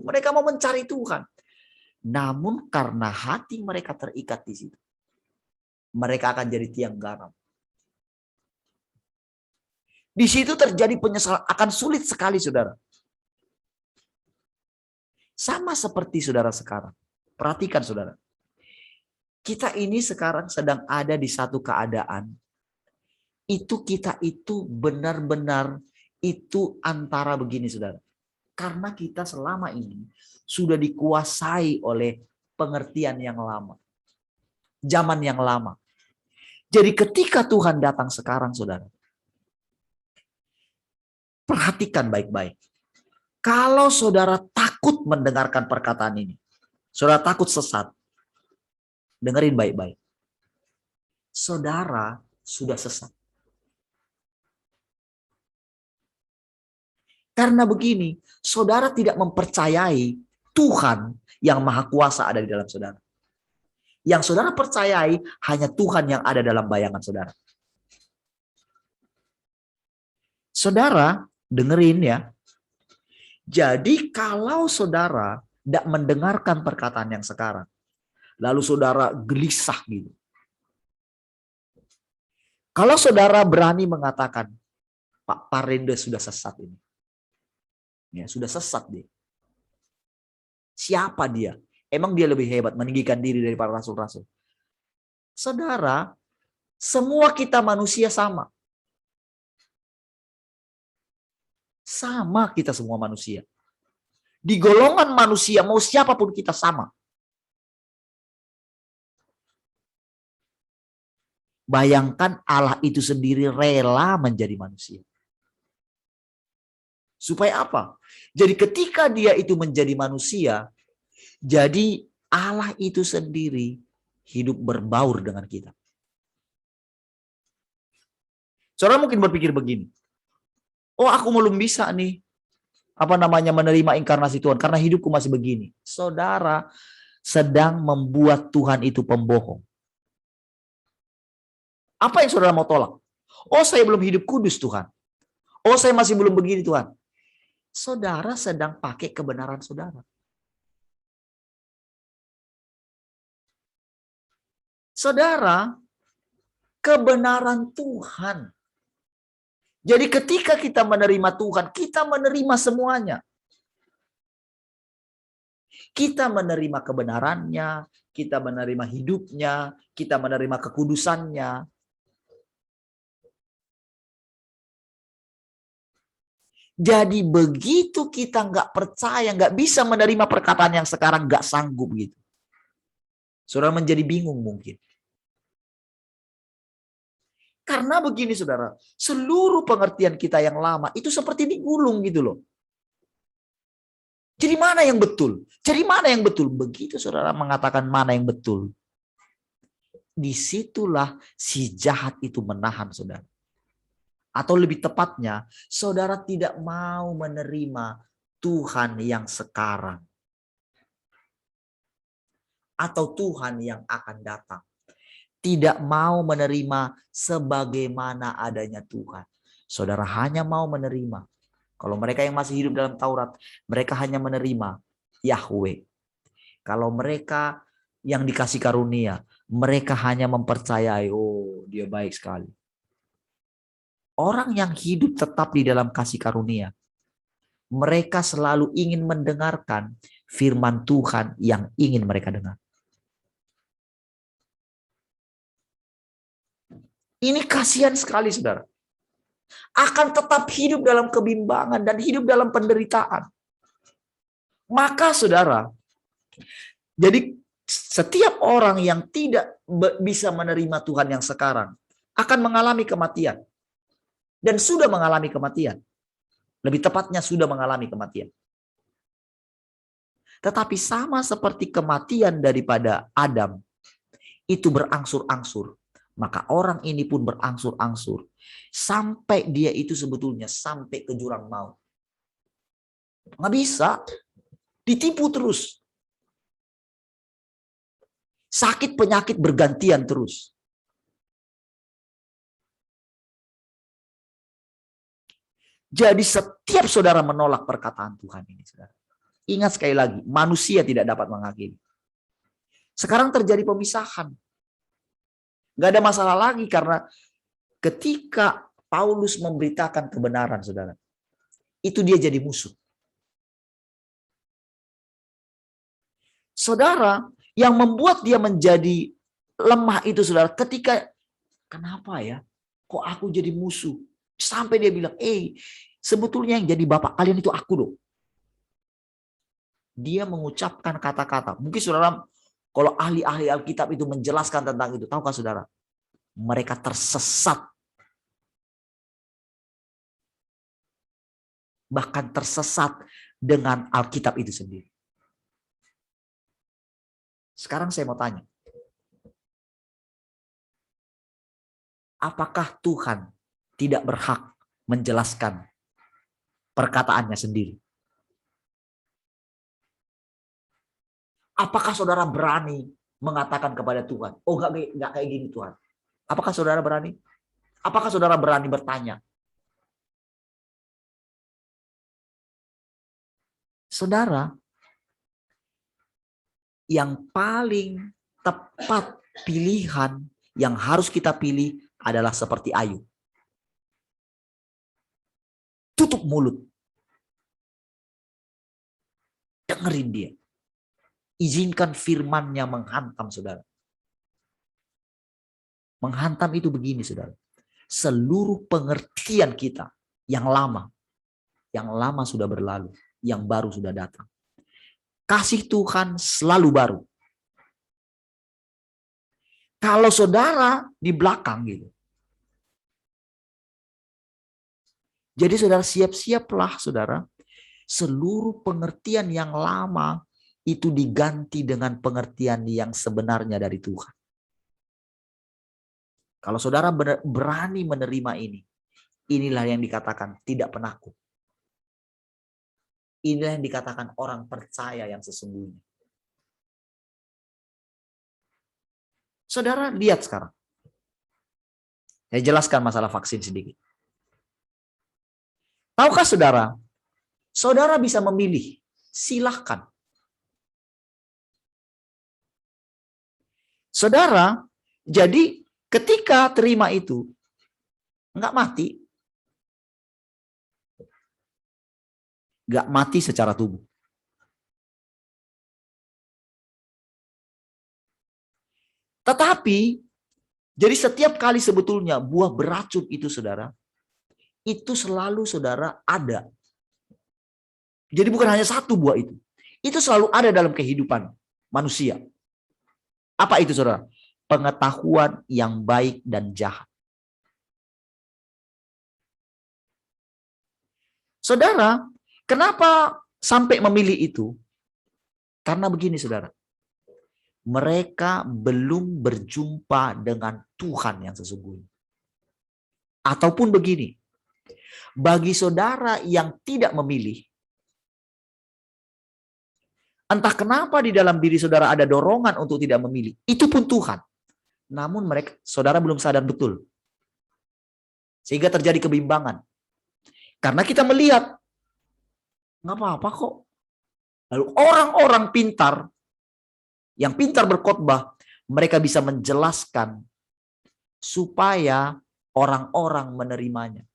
mereka mau mencari Tuhan. Namun karena hati mereka terikat di situ, mereka akan jadi tiang garam. Di situ terjadi penyesalan, akan sulit sekali saudara. Sama seperti saudara sekarang. Perhatikan saudara. Kita ini sekarang sedang ada di satu keadaan. Kita itu benar-benar itu antara begini, saudara. Karena kita selama ini sudah dikuasai oleh pengertian yang lama. Zaman yang lama. Jadi ketika Tuhan datang sekarang, saudara. Perhatikan baik-baik. Kalau saudara takut mendengarkan perkataan ini. Saudara takut sesat. Dengerin baik-baik. Saudara sudah sesat. Karena begini, saudara tidak mempercayai Tuhan yang Maha Kuasa ada di dalam saudara. Yang saudara percayai hanya Tuhan yang ada dalam bayangan saudara. Saudara, dengerin ya. Jadi kalau saudara tidak mendengarkan perkataan yang sekarang, lalu saudara gelisah gitu. Kalau saudara berani mengatakan, Pak Parenda sudah sesat ini. Ya, sudah sesat dia. Siapa dia? Emang dia lebih hebat meninggikan diri dari para rasul-rasul? Saudara, semua kita manusia sama. Sama kita semua manusia. Di golongan manusia, mau siapapun kita sama. Bayangkan Allah itu sendiri rela menjadi manusia. Supaya apa? Jadi ketika dia itu menjadi manusia, jadi Allah itu sendiri hidup berbaur dengan kita. Saudara mungkin berpikir begini, oh aku belum bisa nih, menerima inkarnasi Tuhan karena hidupku masih begini. Saudara sedang membuat Tuhan itu pembohong. Apa yang saudara mau tolak? Oh saya belum hidup kudus Tuhan. Oh saya masih belum begini Tuhan. Saudara sedang pakai kebenaran saudara. Saudara, kebenaran Tuhan. Jadi ketika kita menerima Tuhan, kita menerima semuanya. Kita menerima kebenarannya, kita menerima hidupnya, kita menerima kekudusannya. Jadi begitu kita nggak percaya, nggak bisa menerima perkataan yang sekarang, nggak sanggup gitu. Saudara menjadi bingung mungkin. Karena begini saudara, seluruh pengertian kita yang lama itu seperti digulung gitu loh. Jadi mana yang betul? Jadi mana yang betul? Begitu saudara mengatakan mana yang betul. Disitulah si jahat itu menahan saudara. Atau lebih tepatnya, saudara tidak mau menerima Tuhan yang sekarang. Atau Tuhan yang akan datang. Tidak mau menerima sebagaimana adanya Tuhan. Saudara hanya mau menerima. Kalau mereka yang masih hidup dalam Taurat, mereka hanya menerima Yahweh. Kalau mereka yang dikasih karunia, mereka hanya mempercayai, oh dia baik sekali. Orang yang hidup tetap di dalam kasih karunia, mereka selalu ingin mendengarkan firman Tuhan yang ingin mereka dengar. Ini kasihan sekali saudara. Akan tetap hidup dalam kebimbangan dan hidup dalam penderitaan. Maka saudara, jadi setiap orang yang tidak bisa menerima Tuhan yang sekarang akan mengalami kematian. Dan sudah mengalami kematian. Lebih tepatnya sudah mengalami kematian. Tetapi sama seperti kematian daripada Adam, itu berangsur-angsur. Maka orang ini pun berangsur-angsur. Sampai dia itu sebetulnya sampai ke jurang maut. Nggak bisa. Ditipu terus. Sakit penyakit bergantian terus. Jadi setiap saudara menolak perkataan Tuhan ini, saudara. Ingat sekali lagi, manusia tidak dapat menghakimi. Sekarang terjadi pemisahan. Gak ada masalah lagi karena ketika Paulus memberitakan kebenaran, saudara, itu dia jadi musuh. Saudara, yang membuat dia menjadi lemah itu saudara, ketika kenapa ya? Kok aku jadi musuh? Sampai dia bilang, sebetulnya yang jadi bapak kalian itu aku loh. Dia mengucapkan kata-kata. Mungkin saudara, kalau ahli-ahli Alkitab itu menjelaskan tentang itu, tahukah saudara? Mereka tersesat. Bahkan tersesat dengan Alkitab itu sendiri. Sekarang saya mau tanya. Apakah Tuhan tidak berhak menjelaskan perkataannya sendiri? Apakah saudara berani mengatakan kepada Tuhan, oh enggak kayak gini Tuhan? Apakah saudara berani? Apakah saudara berani bertanya? Saudara, yang paling tepat pilihan yang harus kita pilih adalah seperti Ayub. Tutup mulut. Dengerin dia. Izinkan firman-Nya menghantam saudara. Menghantam itu begini saudara. Seluruh pengertian kita yang lama sudah berlalu, yang baru sudah datang. Kasih Tuhan selalu baru. Kalau saudara di belakang gitu. Jadi saudara siap-siaplah saudara. Seluruh pengertian yang lama itu diganti dengan pengertian yang sebenarnya dari Tuhan. Kalau saudara berani menerima ini, inilah yang dikatakan tidak penakut. Inilah yang dikatakan orang percaya yang sesungguhnya. Saudara lihat sekarang. Saya jelaskan masalah vaksin sedikit. Tahukah saudara? Saudara bisa memilih. Silahkan. Saudara, jadi ketika terima itu, enggak mati. Enggak mati secara tubuh. Tetapi, jadi setiap kali sebetulnya buah beracun itu saudara, itu selalu saudara ada. Jadi bukan hanya satu buah itu. Itu selalu ada dalam kehidupan manusia. Apa itu saudara? Pengetahuan yang baik dan jahat. Saudara, kenapa sampai memilih itu? Karena begini saudara. Mereka belum berjumpa dengan Tuhan yang sesungguhnya. Ataupun begini, bagi saudara yang tidak memilih, entah kenapa di dalam diri saudara ada dorongan untuk tidak memilih, itu pun Tuhan. Namun saudara belum sadar betul. Sehingga terjadi kebimbangan. Karena kita melihat, nggak apa-apa kok. Lalu orang-orang pintar, yang pintar berkhotbah, mereka bisa menjelaskan supaya orang-orang menerimanya.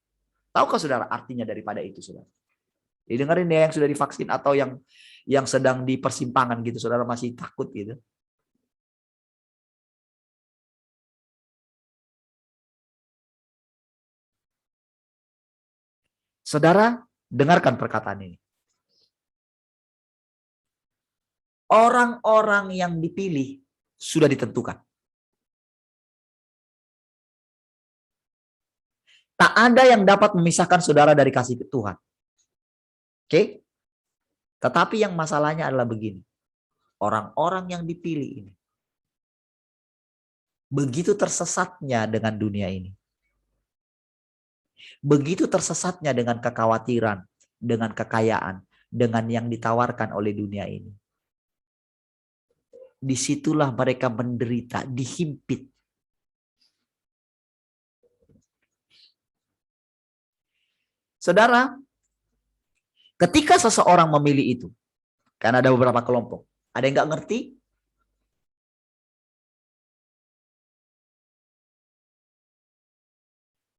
Tahukah saudara artinya daripada itu saudara? Didengarin ya yang sudah divaksin atau yang sedang di persimpangan gitu, saudara masih takut gitu. Saudara, dengarkan perkataan ini. Orang-orang yang dipilih sudah ditentukan. Tak ada yang dapat memisahkan saudara dari kasih Tuhan. Oke? Tetapi yang masalahnya adalah begini. Orang-orang yang dipilih ini begitu tersesatnya dengan dunia ini. Begitu tersesatnya dengan kekhawatiran, dengan kekayaan, dengan yang ditawarkan oleh dunia ini. Disitulah mereka menderita, dihimpit. Saudara, ketika seseorang memilih itu, karena ada beberapa kelompok, ada yang nggak ngerti,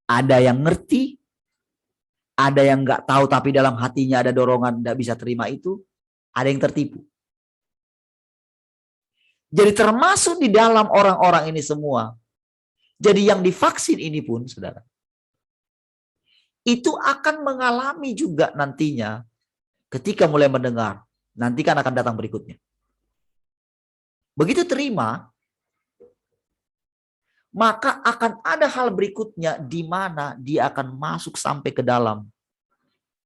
ada yang ngerti, ada yang nggak tahu tapi dalam hatinya ada dorongan nggak bisa terima itu, ada yang tertipu. Jadi termasuk di dalam orang-orang ini semua. Jadi yang divaksin ini pun, saudara, itu akan mengalami juga nantinya ketika mulai mendengar. Nanti kan akan datang berikutnya. Begitu terima, maka akan ada hal berikutnya di mana dia akan masuk sampai ke dalam.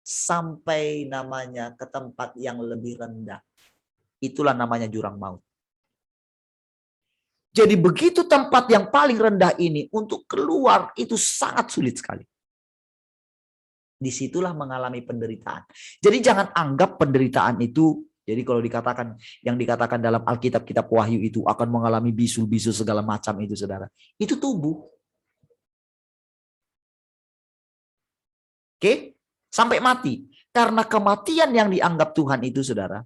Sampai namanya ke tempat yang lebih rendah. Itulah namanya jurang maut. Jadi begitu tempat yang paling rendah ini untuk keluar itu sangat sulit sekali. Disitulah mengalami penderitaan. Jadi jangan anggap penderitaan itu, jadi kalau dikatakan, yang dikatakan dalam Alkitab, kitab Wahyu itu akan mengalami bisul-bisul segala macam itu, saudara. Itu tubuh. Oke? Sampai mati. Karena kematian yang dianggap Tuhan itu, saudara,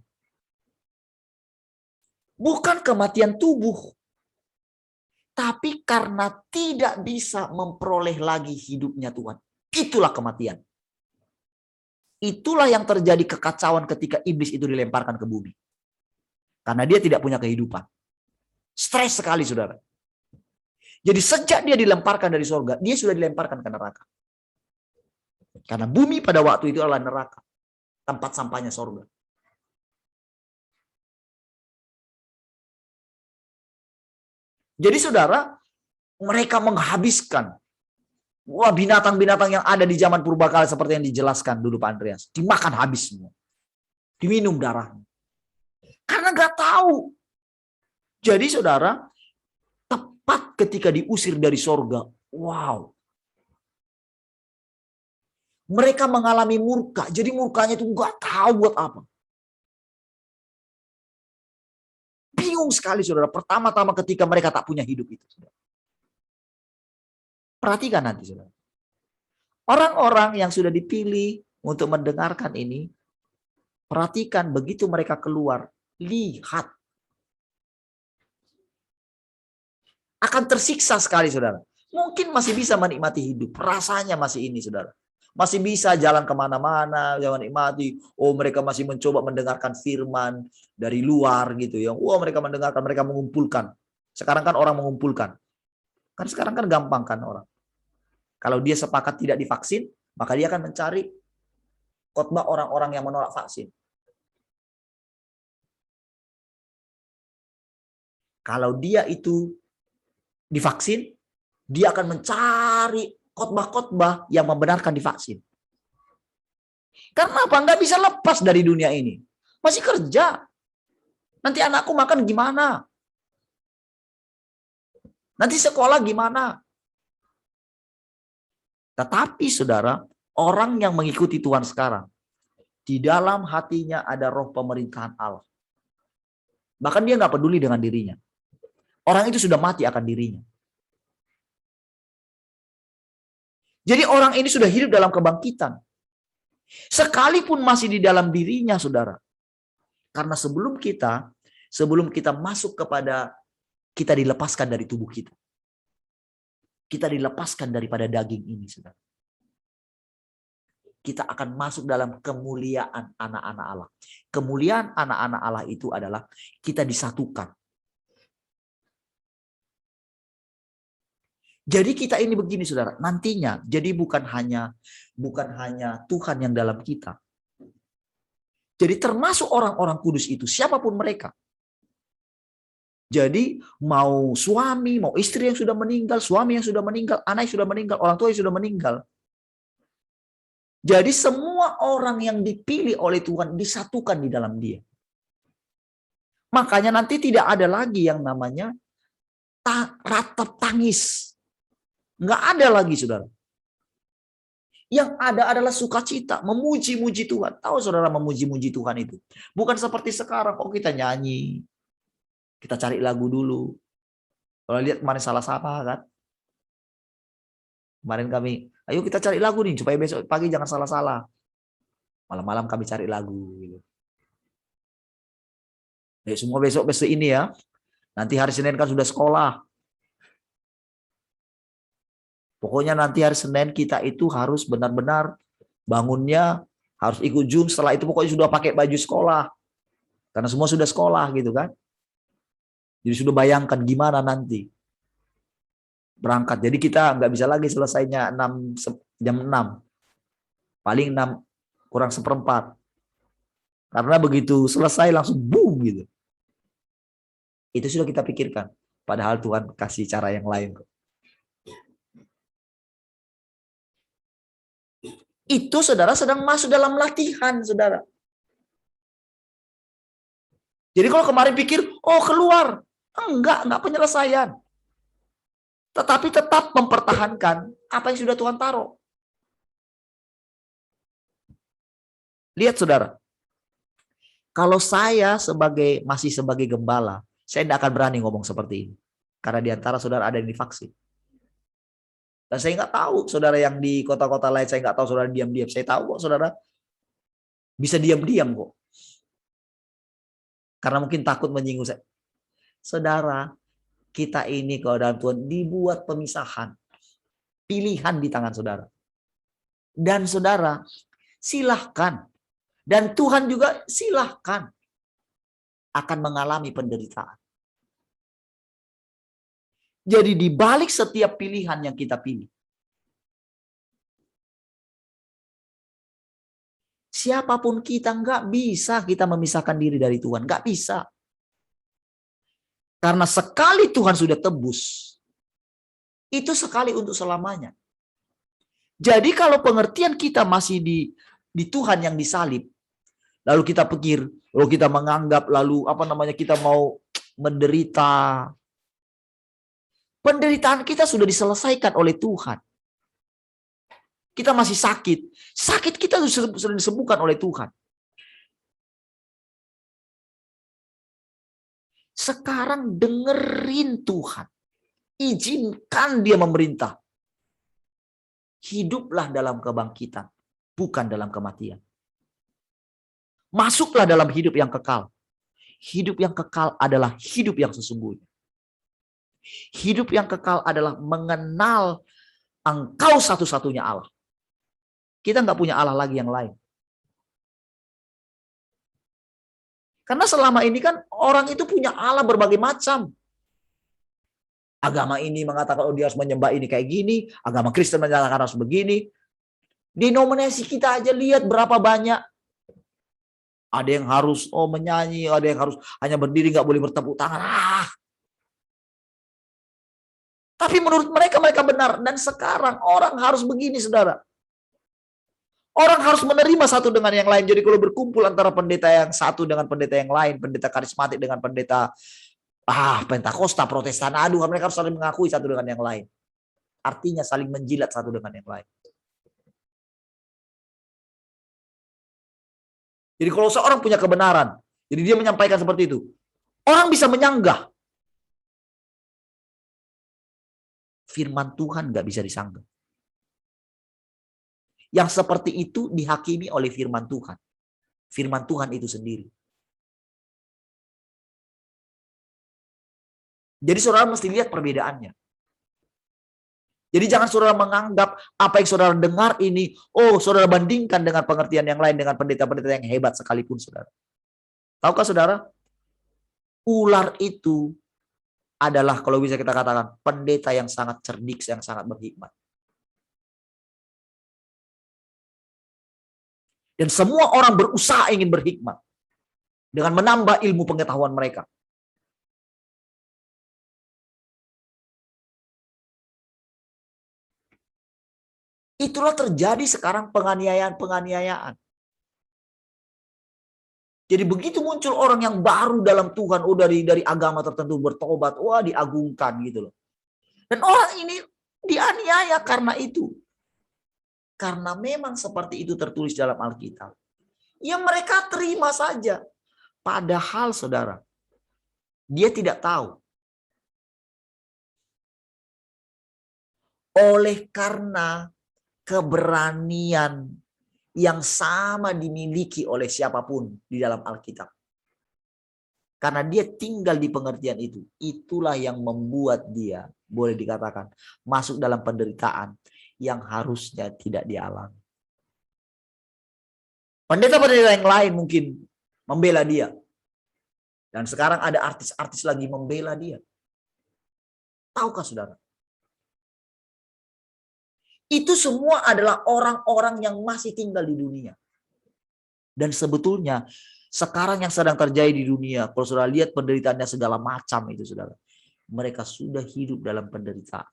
bukan kematian tubuh. Tapi karena tidak bisa memperoleh lagi hidupnya Tuhan. Itulah kematian. Itulah yang terjadi kekacauan ketika iblis itu dilemparkan ke bumi. Karena dia tidak punya kehidupan. Stres sekali, saudara. Jadi sejak dia dilemparkan dari surga, dia sudah dilemparkan ke neraka. Karena bumi pada waktu itu adalah neraka. Tempat sampahnya surga. Jadi saudara, mereka menghabiskan binatang-binatang yang ada di zaman purbakala seperti yang dijelaskan dulu Pak Andreas. Dimakan habis semua. Diminum darahnya. Karena nggak tahu. Jadi saudara, tepat ketika diusir dari sorga, wow. Mereka mengalami murka. Jadi murkanya itu nggak tahu buat apa. Bingung sekali saudara. Pertama-tama ketika mereka tak punya hidup itu. Saudara. Perhatikan nanti saudara. Orang-orang yang sudah dipilih untuk mendengarkan ini, perhatikan begitu mereka keluar, lihat. Akan tersiksa sekali saudara. Mungkin masih bisa menikmati hidup. Rasanya masih ini saudara. Masih bisa jalan kemana-mana, jangan nikmati. Oh mereka masih mencoba mendengarkan firman dari luar gitu ya. Oh mereka mendengarkan, mereka mengumpulkan. Sekarang kan orang mengumpulkan. Kan sekarang kan gampang kan orang. Kalau dia sepakat tidak divaksin, maka dia akan mencari khotbah orang-orang yang menolak vaksin. Kalau dia itu divaksin, dia akan mencari khotbah-khotbah yang membenarkan divaksin. Karena apa? Nggak bisa lepas dari dunia ini. Masih kerja. Nanti anakku makan gimana? Nanti sekolah gimana? Tetapi saudara, orang yang mengikuti Tuhan sekarang, di dalam hatinya ada roh pemerintahan Allah. Bahkan dia nggak peduli dengan dirinya. Orang itu sudah mati akan dirinya. Jadi orang ini sudah hidup dalam kebangkitan. Sekalipun masih di dalam dirinya, saudara. Karena sebelum kita masuk kepada, kita dilepaskan dari tubuh kita. Kita dilepaskan daripada daging ini, saudara. Kita akan masuk dalam kemuliaan anak-anak Allah. Kemuliaan anak-anak Allah itu adalah kita disatukan. Jadi kita ini begini saudara, nantinya jadi bukan hanya Tuhan yang dalam kita. Jadi termasuk orang-orang kudus itu, siapapun mereka. Jadi mau suami, mau istri yang sudah meninggal, suami yang sudah meninggal, anak yang sudah meninggal, orang tua yang sudah meninggal. Jadi semua orang yang dipilih oleh Tuhan disatukan di dalam dia. Makanya nanti tidak ada lagi yang namanya ratap tangis. Nggak ada lagi, saudara. Yang ada adalah sukacita, memuji-muji Tuhan. Tahu saudara memuji-muji Tuhan itu? Bukan seperti sekarang, kok kita nyanyi. Kita cari lagu dulu. Kalau lihat kemarin salah sama kan? Kemarin kami, ayo kita cari lagu nih, supaya besok pagi jangan salah-salah. Malam-malam kami cari lagu. Gitu. Ayo semua besok ini ya. Nanti hari Senin kan sudah sekolah. Pokoknya nanti hari Senin kita itu harus benar-benar bangunnya harus ikut Zoom. Setelah itu pokoknya sudah pakai baju sekolah. Karena semua sudah sekolah gitu kan. Jadi sudah bayangkan gimana nanti berangkat. Jadi kita nggak bisa lagi selesainya jam 6. Paling 6 kurang seperempat. Karena begitu selesai langsung boom gitu. Itu sudah kita pikirkan. Padahal Tuhan kasih cara yang lain. Itu saudara sedang masuk dalam latihan, saudara. Jadi kalau kemarin pikir, oh keluar. Enggak penyelesaian. Tetapi tetap mempertahankan apa yang sudah Tuhan taruh. Lihat saudara. Kalau saya masih sebagai gembala, saya tidak akan berani ngomong seperti ini. Karena di antara saudara ada yang divaksin. Dan saya nggak tahu saudara yang di kota-kota lain, saya nggak tahu saudara diam-diam. Saya tahu kok saudara bisa diam-diam kok. Karena mungkin takut menyinggung saya. Saudara, kita ini kalau dalam Tuhan dibuat pemisahan. Pilihan di tangan saudara. Dan saudara, silahkan. Dan Tuhan juga silahkan akan mengalami penderitaan. Jadi di balik setiap pilihan yang kita pilih, siapapun kita nggak bisa kita memisahkan diri dari Tuhan, nggak bisa. Karena sekali Tuhan sudah tebus, itu sekali untuk selamanya. Jadi kalau pengertian kita masih di Tuhan yang disalib, lalu kita pikir, lalu kita menganggap, lalu kita mau menderita. Penderitaan kita sudah diselesaikan oleh Tuhan. Kita masih sakit. Sakit kita sudah disembuhkan oleh Tuhan. Sekarang dengerin Tuhan. Izinkan dia memerintah. Hiduplah dalam kebangkitan. Bukan dalam kematian. Masuklah dalam hidup yang kekal. Hidup yang kekal adalah hidup yang sesungguhnya. Hidup yang kekal adalah mengenal Engkau satu-satunya Allah. Kita nggak punya Allah lagi yang lain. Karena selama ini kan orang itu punya Allah berbagai macam. Agama ini mengatakan dia harus menyembah ini kayak gini. Agama Kristen menyatakan harus begini. Denominasi kita aja lihat berapa banyak. Ada yang harus menyanyi, ada yang harus hanya berdiri nggak boleh bertepuk tangan. Tapi menurut mereka benar. Dan sekarang orang harus begini, saudara. Orang harus menerima satu dengan yang lain. Jadi kalau berkumpul antara pendeta yang satu dengan pendeta yang lain, pendeta karismatik dengan pendeta Pentakosta, Protestan, mereka harus saling mengakui satu dengan yang lain. Artinya saling menjilat satu dengan yang lain. Jadi kalau seorang punya kebenaran, jadi dia menyampaikan seperti itu, orang bisa menyanggah. Firman Tuhan nggak bisa disanggah. Yang seperti itu dihakimi oleh firman Tuhan. Firman Tuhan itu sendiri. Jadi saudara mesti lihat perbedaannya. Jadi jangan saudara menganggap apa yang saudara dengar ini, saudara bandingkan dengan pengertian yang lain, dengan pendeta-pendeta yang hebat sekalipun saudara. Tahukah saudara? Ular itu adalah kalau bisa kita katakan pendeta yang sangat cerdik, yang sangat berhikmat. Dan semua orang berusaha ingin berhikmat dengan menambah ilmu pengetahuan mereka. Itulah terjadi sekarang penganiayaan. Jadi begitu muncul orang yang baru dalam Tuhan, dari agama tertentu bertobat, diagungkan gitu loh. Dan orang ini dianiaya karena itu. Karena memang seperti itu tertulis dalam Alkitab. Ya mereka terima saja. Padahal saudara, dia tidak tahu. Oleh karena keberanian yang sama dimiliki oleh siapapun di dalam Alkitab. Karena dia tinggal di pengertian itu. Itulah yang membuat dia, boleh dikatakan, masuk dalam penderitaan yang harusnya tidak dialami. Pendeta-pendeta yang lain mungkin membela dia. Dan sekarang ada artis-artis lagi membela dia. Tahukah saudara? Itu semua adalah orang-orang yang masih tinggal di dunia. Dan sebetulnya sekarang yang sedang terjadi di dunia, kalau saudara lihat penderitaannya segala macam itu saudara. Mereka sudah hidup dalam penderitaan.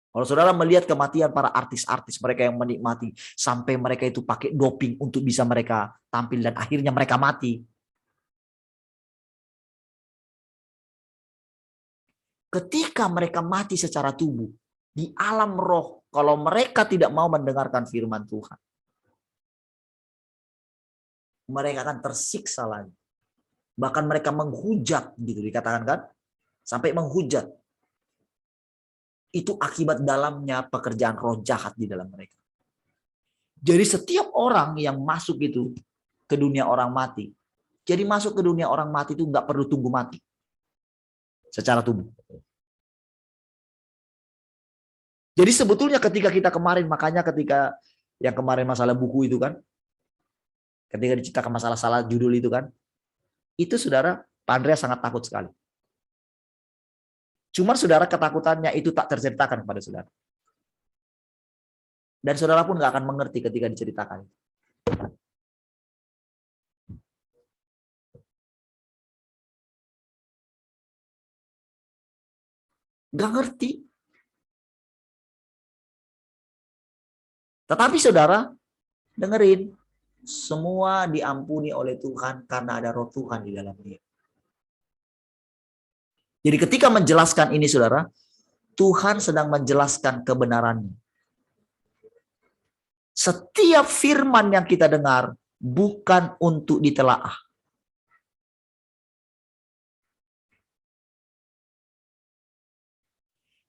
Kalau saudara melihat kematian para artis-artis, mereka yang menikmati sampai mereka itu pakai doping untuk bisa mereka tampil dan akhirnya mereka mati. Ketika mereka mati secara tubuh, di alam roh, kalau mereka tidak mau mendengarkan firman Tuhan, mereka akan tersiksa lagi. Bahkan mereka menghujat, gitu dikatakan kan? Sampai menghujat. Itu akibat dalamnya pekerjaan roh jahat di dalam mereka. Jadi setiap orang yang masuk itu ke dunia orang mati, jadi masuk ke dunia orang mati itu nggak perlu tunggu mati secara tubuh. Jadi sebetulnya ketika kita kemarin, makanya ketika yang kemarin masalah buku itu kan, ketika diceritakan masalah judul itu kan, itu saudara, Pak Andreas sangat takut sekali. Cuma saudara ketakutannya itu tak terceritakan kepada saudara. Dan saudara pun nggak akan mengerti ketika diceritakan. Nggak ngerti. Tetapi saudara, dengerin. Semua diampuni oleh Tuhan karena ada roh Tuhan di dalam dia. Jadi ketika menjelaskan ini saudara, Tuhan sedang menjelaskan kebenarannya. Setiap firman yang kita dengar bukan untuk ditelaah.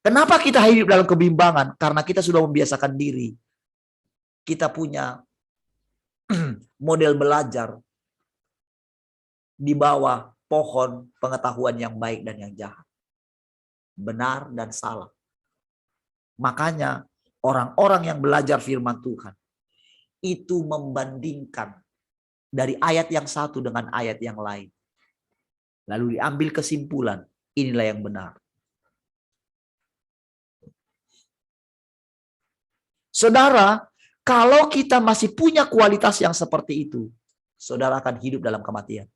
Kenapa kita hidup dalam kebimbangan? Karena kita sudah membiasakan diri. Kita punya model belajar di bawah pohon pengetahuan yang baik dan yang jahat. Benar dan salah. Makanya orang-orang yang belajar firman Tuhan itu membandingkan dari ayat yang satu dengan ayat yang lain. Lalu diambil kesimpulan, inilah yang benar. Saudara, kalau kita masih punya kualitas yang seperti itu, saudara akan hidup dalam kematian.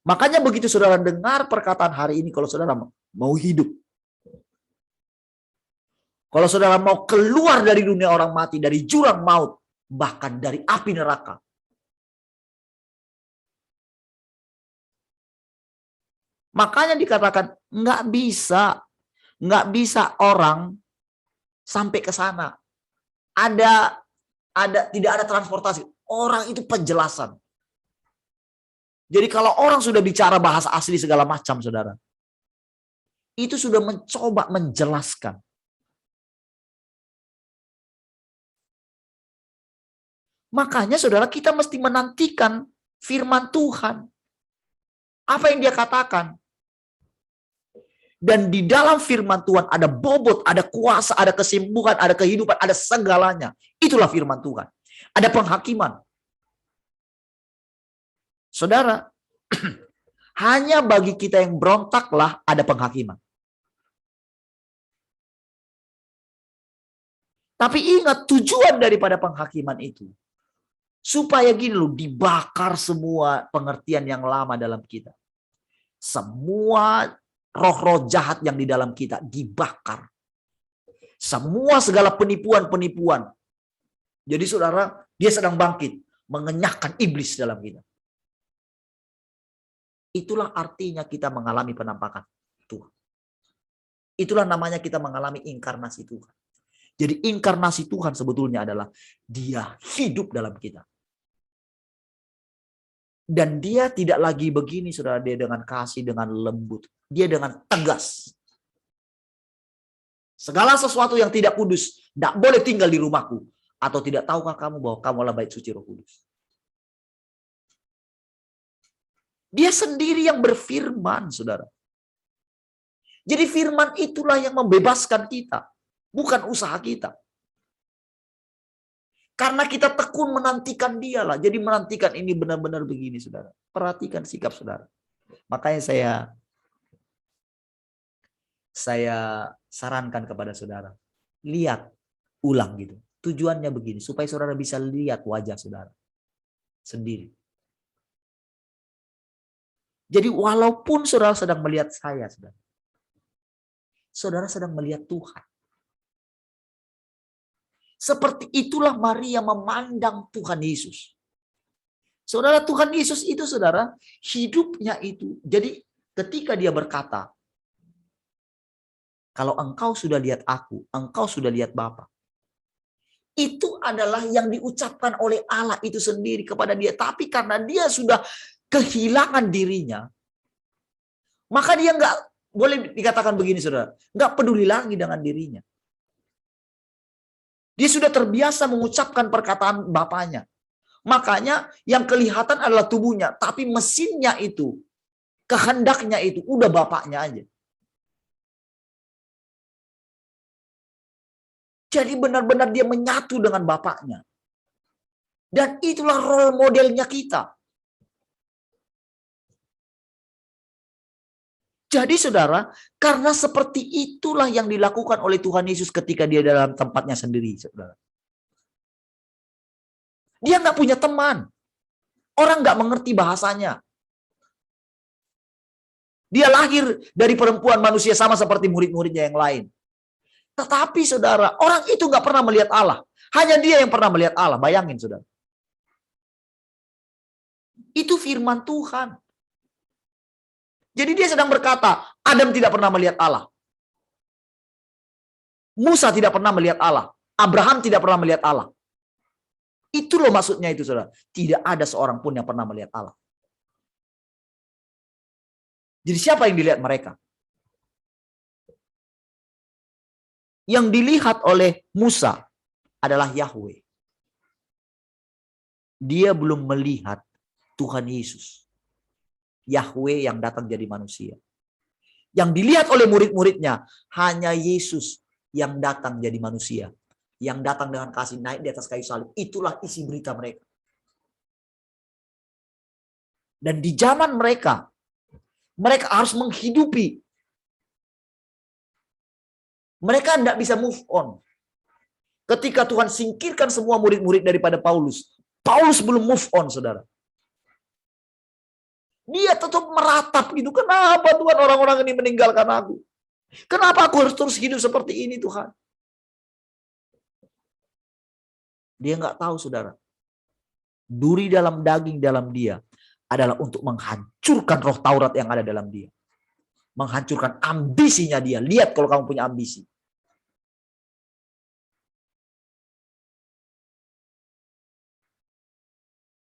Makanya begitu saudara dengar perkataan hari ini, kalau saudara mau hidup, kalau saudara mau keluar dari dunia orang mati, dari jurang maut, bahkan dari api neraka, makanya dikatakan nggak bisa orang sampai ke sana. Tidak ada transportasi. Orang itu penjelasan. Jadi kalau orang sudah bicara bahasa asli segala macam, saudara, itu sudah mencoba menjelaskan. Makanya saudara, kita mesti menantikan firman Tuhan. Apa yang dia katakan? Dan di dalam firman Tuhan ada bobot, ada kuasa, ada kesembuhan, ada kehidupan, ada segalanya. Itulah firman Tuhan. Ada penghakiman. Saudara, hanya bagi kita yang berontaklah ada penghakiman. Tapi ingat tujuan daripada penghakiman itu. Supaya gini loh, dibakar semua pengertian yang lama dalam kita. Semua roh-roh jahat yang di dalam kita dibakar. Semua segala penipuan-penipuan. Jadi saudara, dia sedang bangkit. Mengenyahkan iblis dalam kita. Itulah artinya kita mengalami penampakan Tuhan. Itulah namanya kita mengalami inkarnasi Tuhan. Jadi inkarnasi Tuhan sebetulnya adalah dia hidup dalam kita. Dan dia tidak lagi begini, saudara, dia dengan kasih, dengan lembut. Dia dengan tegas. Segala sesuatu yang tidak kudus, tidak boleh tinggal di rumahku. Atau tidak tahukah kamu bahwa kamu adalah bait suci Roh Kudus? Dia sendiri yang berfirman, saudara. Jadi firman itulah yang membebaskan kita. Bukan usaha kita. Karena kita tekun menantikan dia lah. Jadi menantikan ini benar-benar begini, saudara. Perhatikan sikap saudara. Makanya saya sarankan kepada saudara. Lihat ulang gitu. Tujuannya begini. Supaya saudara bisa lihat wajah saudara sendiri. Jadi walaupun saudara sedang melihat saya, saudara sedang melihat Tuhan. Seperti itulah Maria memandang Tuhan Yesus. Saudara, Tuhan Yesus itu saudara, hidupnya itu. Jadi ketika dia berkata, kalau engkau sudah lihat aku, engkau sudah lihat Bapa. Itu adalah yang diucapkan oleh Allah itu sendiri kepada dia. Tapi karena dia sudah kehilangan dirinya, maka dia nggak boleh dikatakan begini saudara, nggak peduli lagi dengan dirinya. Dia sudah terbiasa mengucapkan perkataan Bapaknya. Makanya yang kelihatan adalah tubuhnya, tapi mesinnya itu, kehendaknya itu udah Bapaknya aja. Jadi benar-benar dia menyatu dengan Bapaknya. Dan itulah role modelnya kita. Jadi saudara, karena seperti itulah yang dilakukan oleh Tuhan Yesus ketika dia dalam tempatnya sendiri, saudara. Dia nggak punya teman. Orang nggak mengerti bahasanya. Dia lahir dari perempuan manusia sama seperti murid-muridnya yang lain. Tetapi saudara, orang itu nggak pernah melihat Allah. Hanya dia yang pernah melihat Allah. Bayangin saudara. Itu firman Tuhan. Jadi dia sedang berkata, Adam tidak pernah melihat Allah. Musa tidak pernah melihat Allah. Abraham tidak pernah melihat Allah. Itu loh maksudnya itu saudara. Tidak ada seorang pun yang pernah melihat Allah. Jadi siapa yang dilihat mereka? Yang dilihat oleh Musa adalah Yahweh. Dia belum melihat Tuhan Yesus. Yahweh yang datang jadi manusia. Yang dilihat oleh murid-muridnya hanya Yesus yang datang jadi manusia. Yang datang dengan kasih naik di atas kayu salib. Itulah isi berita mereka. Dan di zaman mereka harus menghidupi. Mereka tidak bisa move on. Ketika Tuhan singkirkan semua murid-murid daripada Paulus. Paulus belum move on, saudara. Dia tetap meratap gitu. Kenapa Tuhan orang-orang ini meninggalkan aku? Kenapa aku harus terus hidup seperti ini Tuhan? Dia nggak tahu saudara. Duri dalam daging dalam dia adalah untuk menghancurkan roh Taurat yang ada dalam dia. Menghancurkan ambisinya dia. Lihat kalau kamu punya ambisi.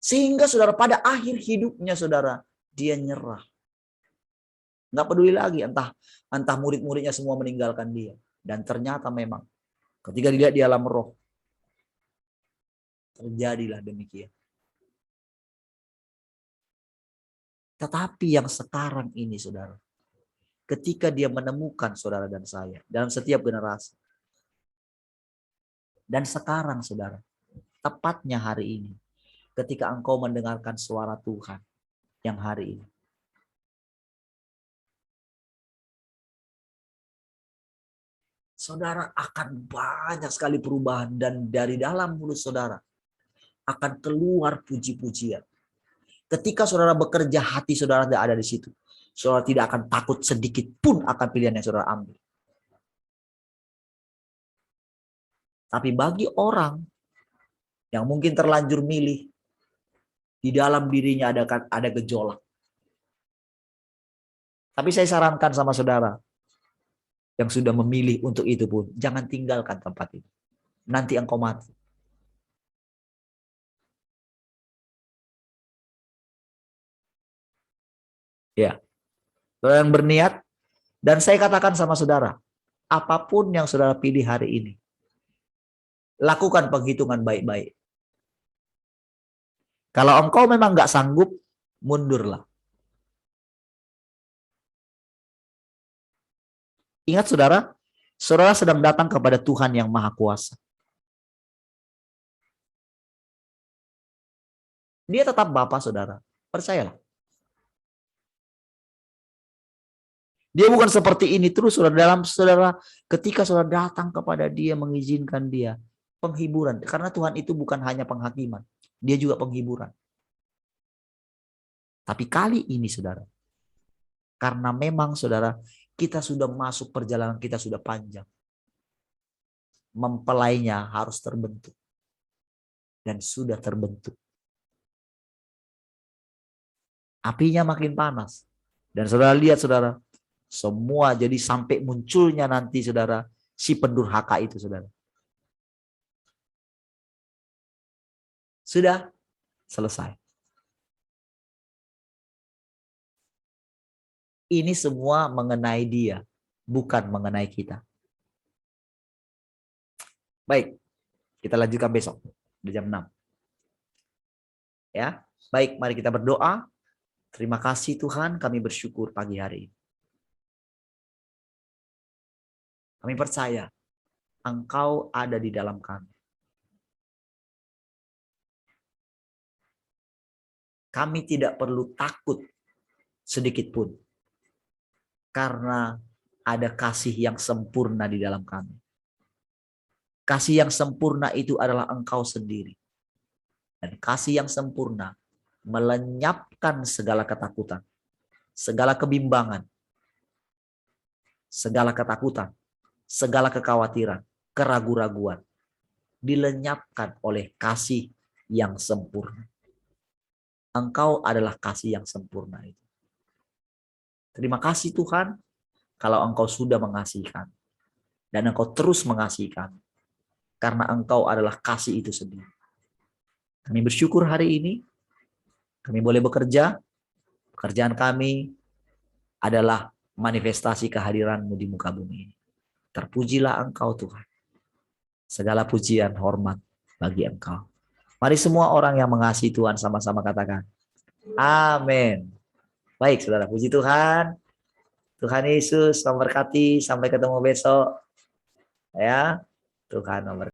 Sehingga saudara pada akhir hidupnya saudara, dia nyerah. Nggak peduli lagi entah murid-muridnya semua meninggalkan dia. Dan ternyata memang ketika dilihat di alam roh, terjadilah demikian. Tetapi yang sekarang ini saudara, ketika dia menemukan saudara dan saya dalam setiap generasi. Dan sekarang saudara, tepatnya hari ini, ketika engkau mendengarkan suara Tuhan yang hari ini. Saudara akan banyak sekali perubahan dan dari dalam mulut saudara akan keluar puji-pujian. Ketika saudara bekerja, hati saudara tidak ada di situ. Saudara tidak akan takut sedikit pun akan pilihan yang saudara ambil. Tapi bagi orang yang mungkin terlanjur milih, di dalam dirinya ada gejolak. Tapi saya sarankan sama saudara yang sudah memilih untuk itu pun, jangan tinggalkan tempat itu. Nanti engkau mati. Ya. Saudara yang berniat, dan saya katakan sama saudara, apapun yang saudara pilih hari ini, lakukan penghitungan baik-baik. Kalau engkau memang nggak sanggup, mundurlah. Ingat saudara, saudara sedang datang kepada Tuhan yang Maha Kuasa. Dia tetap Bapa, saudara. Percayalah. Dia bukan seperti ini terus, saudara. Ketika saudara datang kepada dia, mengizinkan dia penghiburan. Karena Tuhan itu bukan hanya penghakiman, dia juga penghiburan. Tapi kali ini, saudara, karena memang, saudara, kita sudah masuk perjalanan, kita sudah panjang. Mempelainya harus terbentuk. Dan sudah terbentuk. Apinya makin panas. Dan saudara lihat, saudara, semua jadi sampai munculnya nanti, saudara, si pendurhaka itu, saudara. Sudah selesai. Ini semua mengenai dia, bukan mengenai kita. Baik, kita lanjutkan besok di jam 6. Ya, baik, mari kita berdoa. Terima kasih Tuhan, kami bersyukur pagi hari ini. Kami percaya Engkau ada di dalam kami. Kami tidak perlu takut sedikit pun. Karena ada kasih yang sempurna di dalam kami. Kasih yang sempurna itu adalah Engkau sendiri. Dan kasih yang sempurna melenyapkan segala ketakutan, segala kebimbangan, segala ketakutan, segala kekhawatiran, keraguan-raguan. Dilenyapkan oleh kasih yang sempurna. Engkau adalah kasih yang sempurna itu. Terima kasih Tuhan, kalau Engkau sudah mengasihi kami. Dan Engkau terus mengasihi kami. Karena Engkau adalah kasih itu sendiri. Kami bersyukur hari ini, kami boleh bekerja. Pekerjaan kami adalah manifestasi kehadiran-Mu di muka bumi ini. Terpujilah Engkau Tuhan. Segala pujian, hormat bagi Engkau. Mari semua orang yang mengasihi Tuhan sama-sama katakan, amin. Baik saudara, puji Tuhan. Tuhan Yesus memberkati. Sampai ketemu besok. Ya, Tuhan memberkati.